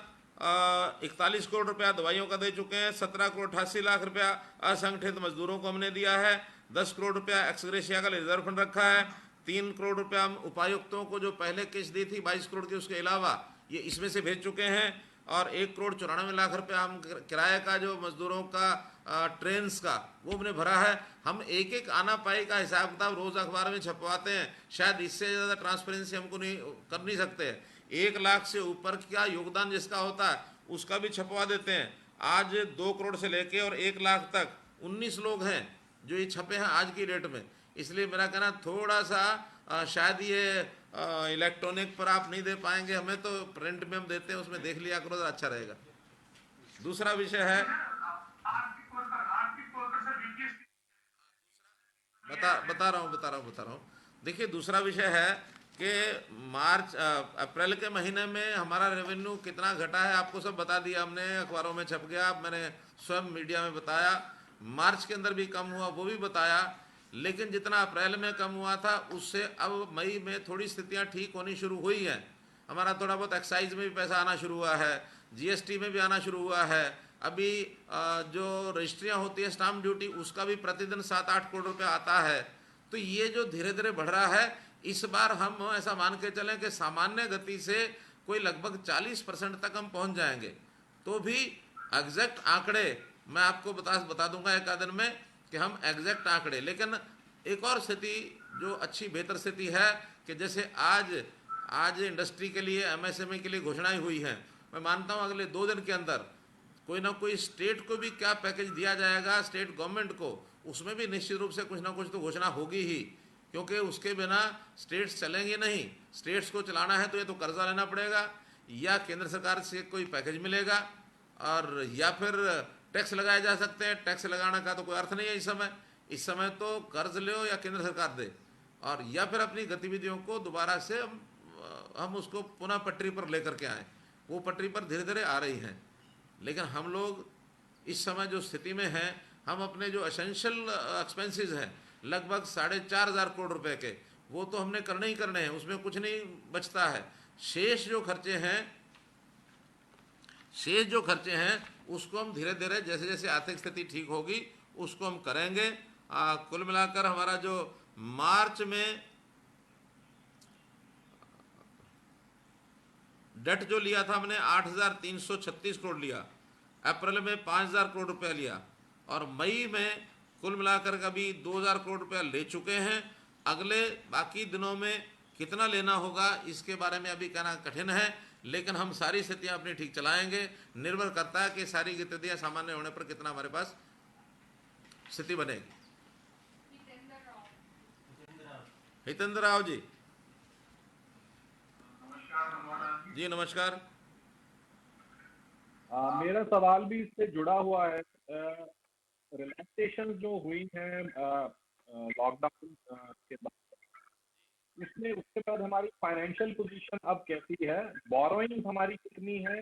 41 करोड़ रुपया दवाइयों का दे चुके हैं, 17 करोड़ 88 लाख रुपया असंगठित मजदूरों को हमने दिया है, 10 करोड़ रुपया एक्सग्रेशिया का रिजर्व फंड रखा है, 3 करोड़ रुपया हम उपायुक्तों को जो पहले किस्त दी थी 22 करोड़ की, उसके अलावा ये इसमें से भेज चुके हैं। और 1 करोड़ 94 लाख रुपया हम किराए का जो मजदूरों का ट्रेन्स का वो हमने भरा है। हम एक एक आना पाई का हिसाब किताब रोज अखबार में छपवाते हैं, शायद इससे ज़्यादा ट्रांसपेरेंसी हमको नहीं कर नहीं सकते। 1 लाख से ऊपर का योगदान जिसका होता है उसका भी छपवा देते हैं। आज 2 करोड़ से लेके और 1 लाख तक 19 लोग हैं जो ये छपे हैं आज की डेट में। इसलिए मेरा कहना थोड़ा सा शायद ये इलेक्ट्रॉनिक पर आप नहीं दे पाएंगे, हमें तो प्रिंट में हम देते हैं, उसमें देख लिया करो तो अच्छा रहेगा। दूसरा विषय है बता रहा हूँ। देखिए दूसरा विषय है कि अप्रैल के महीने में हमारा रेवेन्यू कितना घटा है आपको सब बता दिया हमने, अखबारों में छप गया, मैंने स्वयं मीडिया में बताया। मार्च के अंदर भी कम हुआ वो भी बताया, लेकिन जितना अप्रैल में कम हुआ था उससे अब मई में थोड़ी स्थितियां ठीक होनी शुरू हुई हैं। हमारा थोड़ा बहुत एक्साइज में भी पैसा आना शुरू हुआ है, जीएसटी में भी आना शुरू हुआ है। अभी जो रजिस्ट्रियाँ होती है स्टाम्प ड्यूटी उसका भी प्रतिदिन 7-8 करोड़ रुपया आता है। तो ये जो धीरे धीरे बढ़ रहा है, इस बार हम ऐसा मान के चलें कि सामान्य गति से कोई लगभग 40% तक हम पहुंच जाएंगे। तो भी एग्जैक्ट आंकड़े मैं आपको बता दूंगा एक आध दिन में कि हम एग्जैक्ट आंकड़े। लेकिन एक और स्थिति जो अच्छी बेहतर स्थिति है कि जैसे आज इंडस्ट्री के लिए एमएसएमई के लिए घोषणाएं हुई हैं, मैं मानता हूं अगले 2 दिन के अंदर कोई ना कोई स्टेट को भी क्या पैकेज दिया जाएगा, स्टेट गवर्नमेंट को, उसमें भी निश्चित रूप से कुछ ना कुछ तो घोषणा होगी ही, क्योंकि उसके बिना स्टेट्स चलेंगे नहीं। स्टेट्स को चलाना है तो ये तो कर्जा लेना पड़ेगा, या केंद्र सरकार से कोई पैकेज मिलेगा, और या फिर टैक्स लगाए जा सकते हैं। टैक्स लगाने का तो कोई अर्थ नहीं है इस समय तो कर्ज लो या केंद्र सरकार दे, और या फिर अपनी गतिविधियों को दोबारा से हम उसको पुनः पटरी पर लेकर के आएँ। वो पटरी पर धीरे धीरे आ रही हैं, लेकिन हम लोग इस समय जो स्थिति में हैं, हम अपने जो एसेंशियल एक्सपेंसेस हैं लगभग 4,500 करोड़ रुपए के, वो तो हमने करने ही करने हैं, उसमें कुछ नहीं बचता है। शेष जो खर्चे हैं उसको हम धीरे धीरे जैसे जैसे आर्थिक स्थिति ठीक होगी उसको हम करेंगे। कुल मिलाकर हमारा जो मार्च में डेट जो लिया था हमने 8,336 करोड़ लिया, अप्रैल में 5,000 करोड़ रुपया लिया, और मई में कुल मिलाकर का भी 2,000 करोड़ रुपया ले चुके हैं। अगले बाकी दिनों में कितना लेना होगा इसके बारे में अभी कहना कठिन है, लेकिन हम सारी स्थितियां अपनी ठीक चलाएंगे। निर्भर करता है कि सारी गतिविधियां सामान्य होने पर कितना हमारे पास स्थिति बनेगी। हितेंद्र राव जी नमस्कार। मेरा सवाल भी इससे जुड़ा हुआ है। रिलैक्सेशन जो हुई है लॉकडाउन के बाद, उसमें उसके बाद हमारी फाइनेंशियल पोजीशन अब कैसी है, बोरोइंग हमारी कितनी है,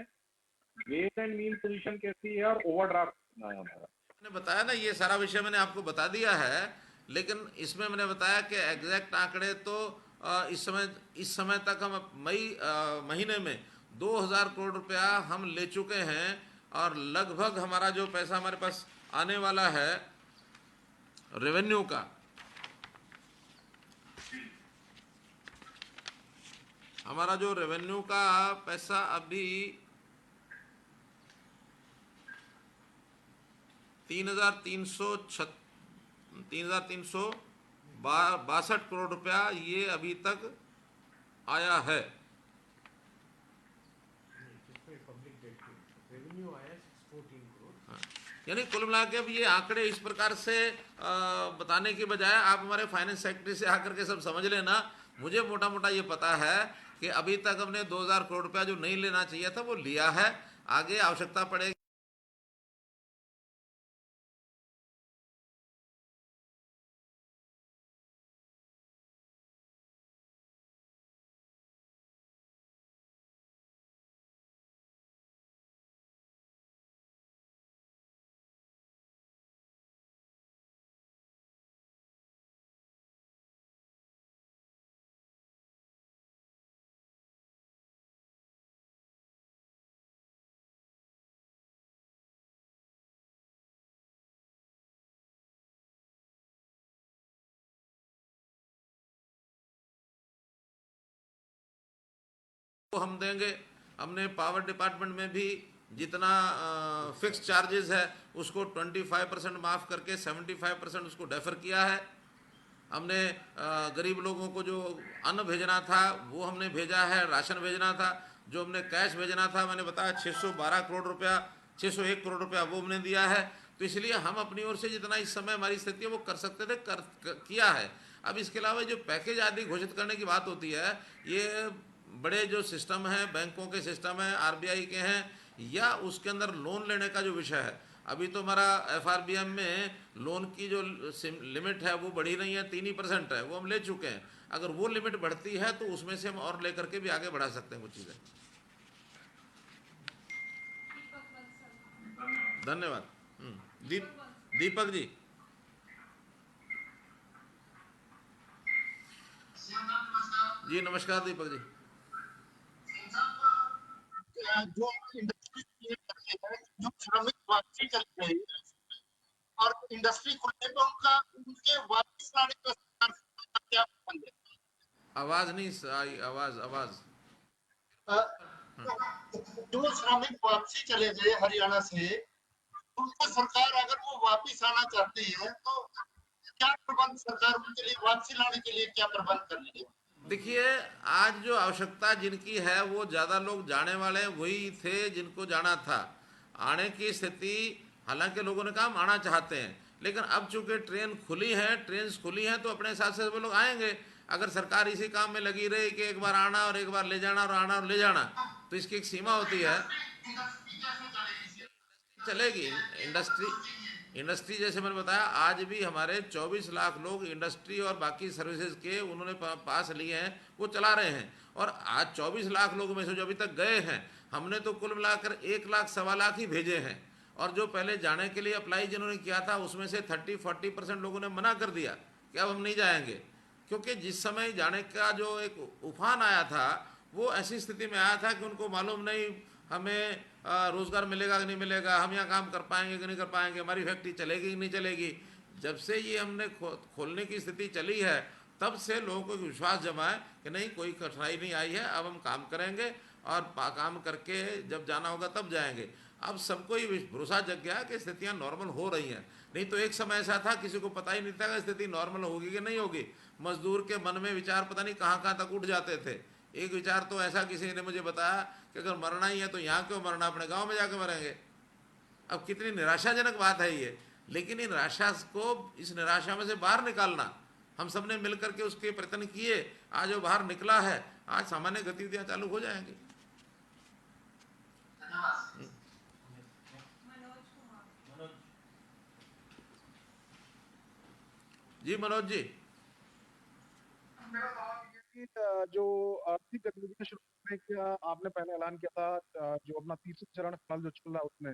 वेज एंड मीन पोजीशन कैसी है, और ओवरड्राफ्ट कितना है हमारा। मैंने बताया ना, ये सारा विषय मैंने आपको बता दिया है, लेकिन इसमें मैंने बताया कि एग्जैक्ट आंकड़े तो इस समय तक हम मई महीने में 2,000 करोड़ रुपया हम ले चुके हैं, और लगभग हमारा जो पैसा हमारे पास आने वाला है रेवेन्यू का, हमारा जो रेवेन्यू का पैसा अभी 3,362 करोड़ रुपया ये अभी तक आया है। यानी कुल मिला के अब ये आंकड़े इस प्रकार से बताने की बजाय आप हमारे फाइनेंस सेक्रेटरी से आकर के सब समझ लेना। मुझे मोटा मोटा ये पता है कि अभी तक हमने 2,000 करोड़ रुपया जो नहीं लेना चाहिए था वो लिया है, आगे आवश्यकता पड़ेगी वो हम देंगे। हमने पावर डिपार्टमेंट में भी जितना फिक्स चार्जेस है उसको 25% माफ़ करके 75% उसको डेफर किया है। हमने गरीब लोगों को जो अन्न भेजना था वो हमने भेजा है, राशन भेजना था, जो हमने कैश भेजना था मैंने बताया 612 करोड़ रुपया, 601 करोड़ रुपया वो हमने दिया है। तो इसलिए हम अपनी ओर से जितना इस समय हमारी स्थिति है वो कर सकते थे किया है। अब इसके अलावा जो पैकेज आदि घोषित करने की बात होती है, ये बड़े जो सिस्टम हैं, बैंकों के सिस्टम हैं, आरबीआई के हैं, या उसके अंदर लोन लेने का जो विषय है, अभी तो हमारा एफआरबीएम में लोन की जो लिमिट है वो बढ़ी नहीं है, 3% है, वो हम ले चुके हैं। अगर वो लिमिट बढ़ती है तो उसमें से हम और लेकर के भी आगे बढ़ा सकते हैं कुछ चीज़ें। धन्यवाद। दीपक जी। जी नमस्कार दीपक जी। जो इंडस्ट्री जो श्रमिक वापसी चल रही है और इंडस्ट्री खुलने पर उनके वापस लाने का सरकार का क्या प्रबंध है? आवाज नहीं आई, आवाज जो श्रमिक वापसी चले गए हरियाणा से, उनको सरकार अगर वो वापस आना चाहते हैं तो क्या प्रबंध सरकार उनके लिए वापसी लाने के लिए क्या प्रबंध कर रही है? देखिए, आज जो आवश्यकता जिनकी है वो ज़्यादा लोग जाने वाले वही थे जिनको जाना था। आने की स्थिति, हालांकि लोगों ने कहा हम आना चाहते हैं, लेकिन अब चूंकि ट्रेन खुली हैं तो अपने हिसाब से वो लोग आएंगे। अगर सरकार इसी काम में लगी रही कि एक बार आना और एक बार ले जाना और आना और ले जाना, तो इसकी एक सीमा होती है। चलेगी इंडस्ट्री जैसे मैंने बताया, आज भी हमारे 24 लाख लोग इंडस्ट्री और बाकी सर्विसेज के उन्होंने पास लिए हैं, वो चला रहे हैं। और आज 24 लाख लोगों में से जो अभी तक गए हैं, हमने तो कुल मिलाकर 1 लाख सवा लाख ही भेजे हैं। और जो पहले जाने के लिए अप्लाई जिन्होंने किया था उसमें से 30-40% लोगों ने मना कर दिया कि अब हम नहीं जाएंगे, क्योंकि जिस समय जाने का जो एक उफान आया था वो ऐसी स्थिति में आया था कि उनको मालूम नहीं हमें रोज़गार मिलेगा कि नहीं मिलेगा, हम यहाँ काम कर पाएंगे कि नहीं कर पाएंगे, हमारी फैक्ट्री चलेगी कि नहीं चलेगी। जब से ये हमने खोलने की स्थिति चली है तब से लोगों को विश्वास जमा है कि नहीं, कोई कठिनाई नहीं आई है, अब हम काम करेंगे और काम करके जब जाना होगा तब जाएंगे। अब सबको ये भरोसा जग गया कि स्थितियाँ नॉर्मल हो रही हैं। नहीं तो एक समय ऐसा था किसी को पता ही नहीं था कि स्थिति नॉर्मल होगी कि नहीं होगी। मजदूर के मन में विचार पता नहीं कहाँ कहाँ तक उठ जाते थे। एक विचार तो ऐसा किसी ने मुझे बताया कि अगर मरना ही है तो यहाँ क्यों मरना, अपने गांव में जाकर मरेंगे। अब कितनी निराशाजनक बात है ये, लेकिन इस निराशा में से बाहर निकालना हम सब ने मिलकर के उसके प्रयत्न किए। आज वो बाहर निकला है, आज सामान्य गतिविधियां चालू हो जाएंगी। जी मनोज जी। मेरा सवाल ये कि जो आर्थिक गतिविधियां शुरू करने का आपने पहले ऐलान किया था, जो अपना तीसरा चरण फिलहाल जो चल रहा है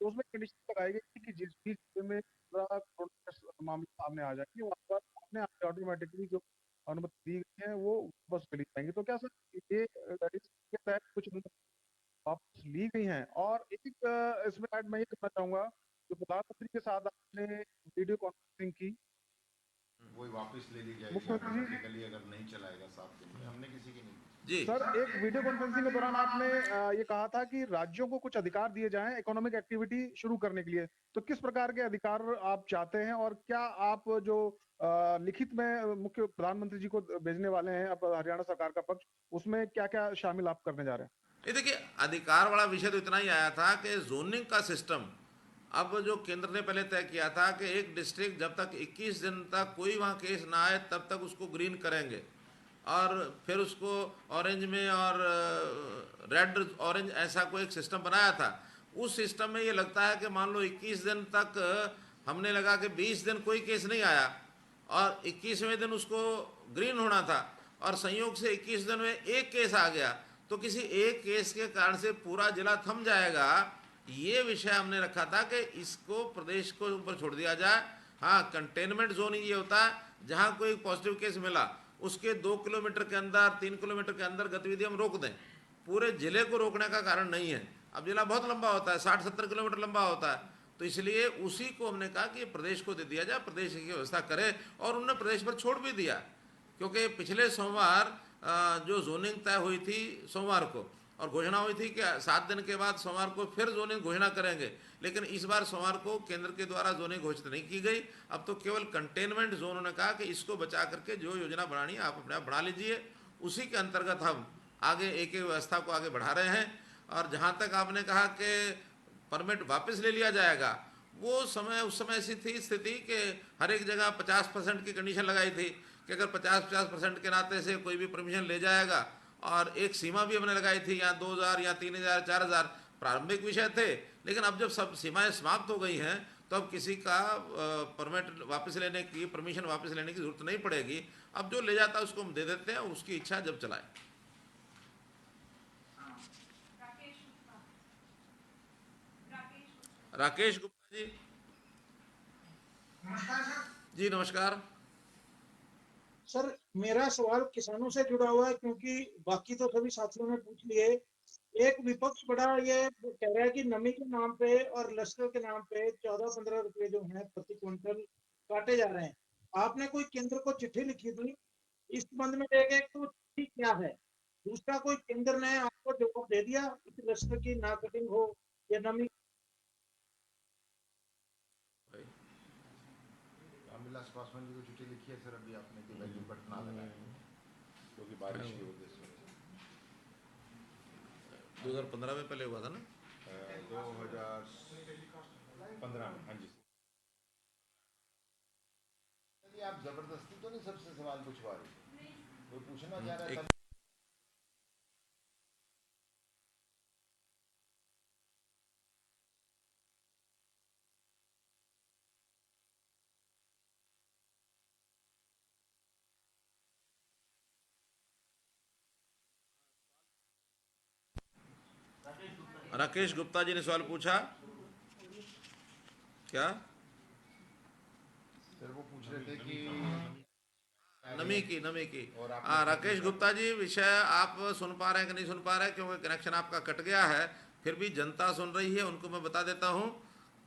तो उसमें कंडीशन लगाई गई थी कि जिस भी जिले में कोरोना का मामला सामने आ जाएंगे वहाँ पर अपने ऑटोमेटिकली जो अनुमति दी गई है वो वापस चली जाएंगी। तो क्या सर ये के तहत कुछ वापस ली गई हैं? और एक इसमें ऐड मैं ये करना चाहूंगा, जो प्रधानमंत्री के साथ आपने वीडियो कॉन्फ्रेंसिंग की, वही वापस ले ली जाएगी ऑटोमेटिकली अगर नहीं चलाएगा 7 दिन में। हमने किसी की नहीं जी सर, एक वीडियो कॉन्फ्रेंसिंग के दौरान आपने ये कहा था कि राज्यों को कुछ अधिकार दिए जाएं इकोनॉमिक एक्टिविटी शुरू करने के लिए। तो किस प्रकार के अधिकार आप चाहते हैं और क्या आप जो लिखित में मुख्य प्रधानमंत्री जी को भेजने वाले हैं अब हरियाणा सरकार का पक्ष, उसमें क्या क्या शामिल आप करने जा रहे हैं? ये देखिए, अधिकार वाला विषय तो इतना ही आया था कि जोनिंग का सिस्टम अब जो केंद्र ने पहले तय किया था कि एक डिस्ट्रिक्ट जब तक 21 दिन तक कोई वहाँ केस ना आए तब तक उसको ग्रीन करेंगे, और फिर उसको ऑरेंज में और रेड ऑरेंज ऐसा कोई एक सिस्टम बनाया था। उस सिस्टम में ये लगता है कि मान लो 21 दिन तक हमने लगा कि 20 दिन कोई केस नहीं आया और 21वें दिन उसको ग्रीन होना था, और संयोग से 21 दिन में एक केस आ गया तो किसी एक केस के कारण से पूरा जिला थम जाएगा। ये विषय हमने रखा था कि इसको प्रदेश को ऊपर छोड़ दिया जाए। हाँ, कंटेनमेंट जोन ये होता है जहाँ कोई पॉजिटिव केस मिला उसके 2 किलोमीटर के अंदर 3 किलोमीटर के अंदर गतिविधि हम रोक दें। पूरे जिले को रोकने का कारण नहीं है। अब जिला बहुत लंबा होता है, 60-70 किलोमीटर लंबा होता है, तो इसलिए उसी को हमने कहा कि प्रदेश को दे दिया जाए, प्रदेश की व्यवस्था करे, और उन्होंने प्रदेश पर छोड़ भी दिया। क्योंकि पिछले सोमवार जो जोनिंग तय हुई थी सोमवार को, और घोषणा हुई थी कि 7 दिन के बाद सोमवार को फिर जोनिंग घोषणा करेंगे, लेकिन इस बार सोमवार को केंद्र के द्वारा जोनिंग घोषित नहीं की गई। अब तो केवल कंटेनमेंट जोन ने कहा कि इसको बचा करके जो योजना बनानी है आप अपने आप बना लीजिए, उसी के अंतर्गत हम आगे एक एक व्यवस्था को आगे बढ़ा रहे हैं। और जहाँ तक आपने कहा कि परमिट वापस ले लिया जाएगा, वो समय उस समय ऐसी थी स्थिति कि हर एक जगह 50% की कंडीशन लगाई थी कि अगर 50% के नाते से कोई भी परमिशन ले जाएगा, और एक सीमा भी हमने लगाई थी, यहाँ 2000 या 3000 4000 प्रारंभिक विषय थे, लेकिन अब जब सब सीमाएं समाप्त हो गई हैं तो अब किसी का परमिट वापस लेने की, परमिशन वापस लेने की जरूरत नहीं पड़ेगी। अब जो ले जाता है उसको हम दे देते हैं, उसकी इच्छा जब चलाए। राकेश गुप्ता जी। नमस्कार सर। जी नमस्कार। सर मेरा सवाल किसानों से जुड़ा हुआ है, क्योंकि बाकी तो सभी साथियों ने पूछ लिए। एक विपक्ष बड़ा ये कह रहा है कि नमी के नाम पे और लश्कर के नाम पे 14-15 रुपए जो हैं प्रति क्विंटल काटे जा रहे हैं। आपने कोई केंद्र को चिट्ठी लिखी थी इस संबंध में? एक तो चिट्ठी क्या है, दूसरा कोई केंद्र ने आपको जवाब दे दिया इस लश्कर की ना कटिंग हो या नमी? रामविलास पासवान जी को चिट्ठी लिखी है सर अभी आपने कि वैल्यू कट ना लगाए, क्योंकि बारिश की वजह से 2015 में पहले हुआ था ना, 2015 में। हाँ जी। आप जबरदस्ती तो नहीं सबसे सवाल पूछवा रहे, कोई पूछना चाह रहा है? राकेश गुप्ता जी ने सवाल पूछा क्या? सर वो पूछ रहे थे कि नमी की। हाँ राकेश गुप्ता जी, विषय आप सुन पा रहे हैं कि नहीं सुन पा रहे हैं, क्योंकि कनेक्शन आपका कट गया है, फिर भी जनता सुन रही है, उनको मैं बता देता हूँ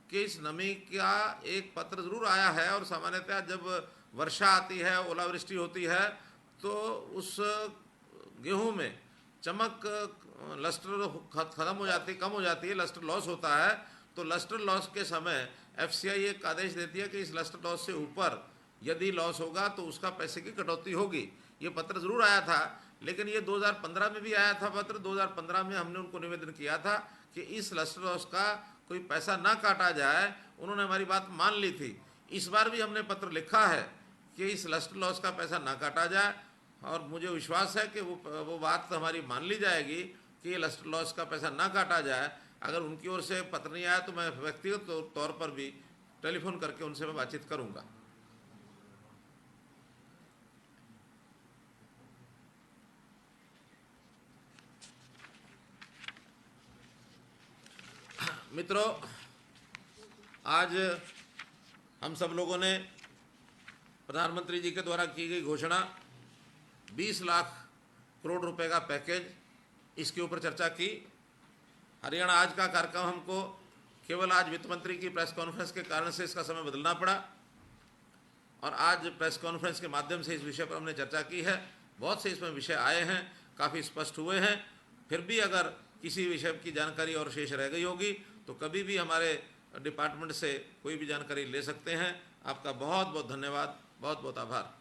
कि इस नमी का एक पत्र जरूर आया है। और सामान्यतः जब वर्षा आती है, ओलावृष्टि होती है, तो उस गेहूं में चमक, लस्टर खत्म हो जाती है, कम हो जाती है, लस्टर लॉस होता है। तो लस्टर लॉस के समय एफसीआई एक आदेश देती है कि इस लस्टर लॉस से ऊपर यदि लॉस होगा तो उसका पैसे की कटौती होगी। ये पत्र जरूर आया था, लेकिन ये 2015 में भी आया था पत्र। 2015 में हमने उनको निवेदन किया था कि इस लस्टर लॉस का कोई पैसा ना काटा जाए, उन्होंने हमारी बात मान ली थी। इस बार भी हमने पत्र लिखा है कि इस लस्टर लॉस का पैसा ना काटा जाए, और मुझे विश्वास है कि वो बात हमारी मान ली जाएगी कि ये लस्टर लॉस का पैसा ना काटा जाए। अगर उनकी ओर से पत्र नहीं आया तो मैं व्यक्तिगत तौर पर भी टेलीफोन करके उनसे मैं बातचीत करूंगा। मित्रों, आज हम सब लोगों ने प्रधानमंत्री जी के द्वारा की गई घोषणा 20 लाख करोड़ रुपए का पैकेज, इसके ऊपर चर्चा की। हरियाणा आज का कार्यक्रम हमको केवल आज वित्त मंत्री की प्रेस कॉन्फ्रेंस के कारण से इसका समय बदलना पड़ा, और आज प्रेस कॉन्फ्रेंस के माध्यम से इस विषय पर हमने चर्चा की है। बहुत से इसमें विषय आए हैं, काफ़ी स्पष्ट हुए हैं। फिर भी अगर किसी विषय की जानकारी और शेष रह गई होगी तो कभी भी हमारे डिपार्टमेंट से कोई भी जानकारी ले सकते हैं। आपका बहुत बहुत धन्यवाद, बहुत बहुत आभार।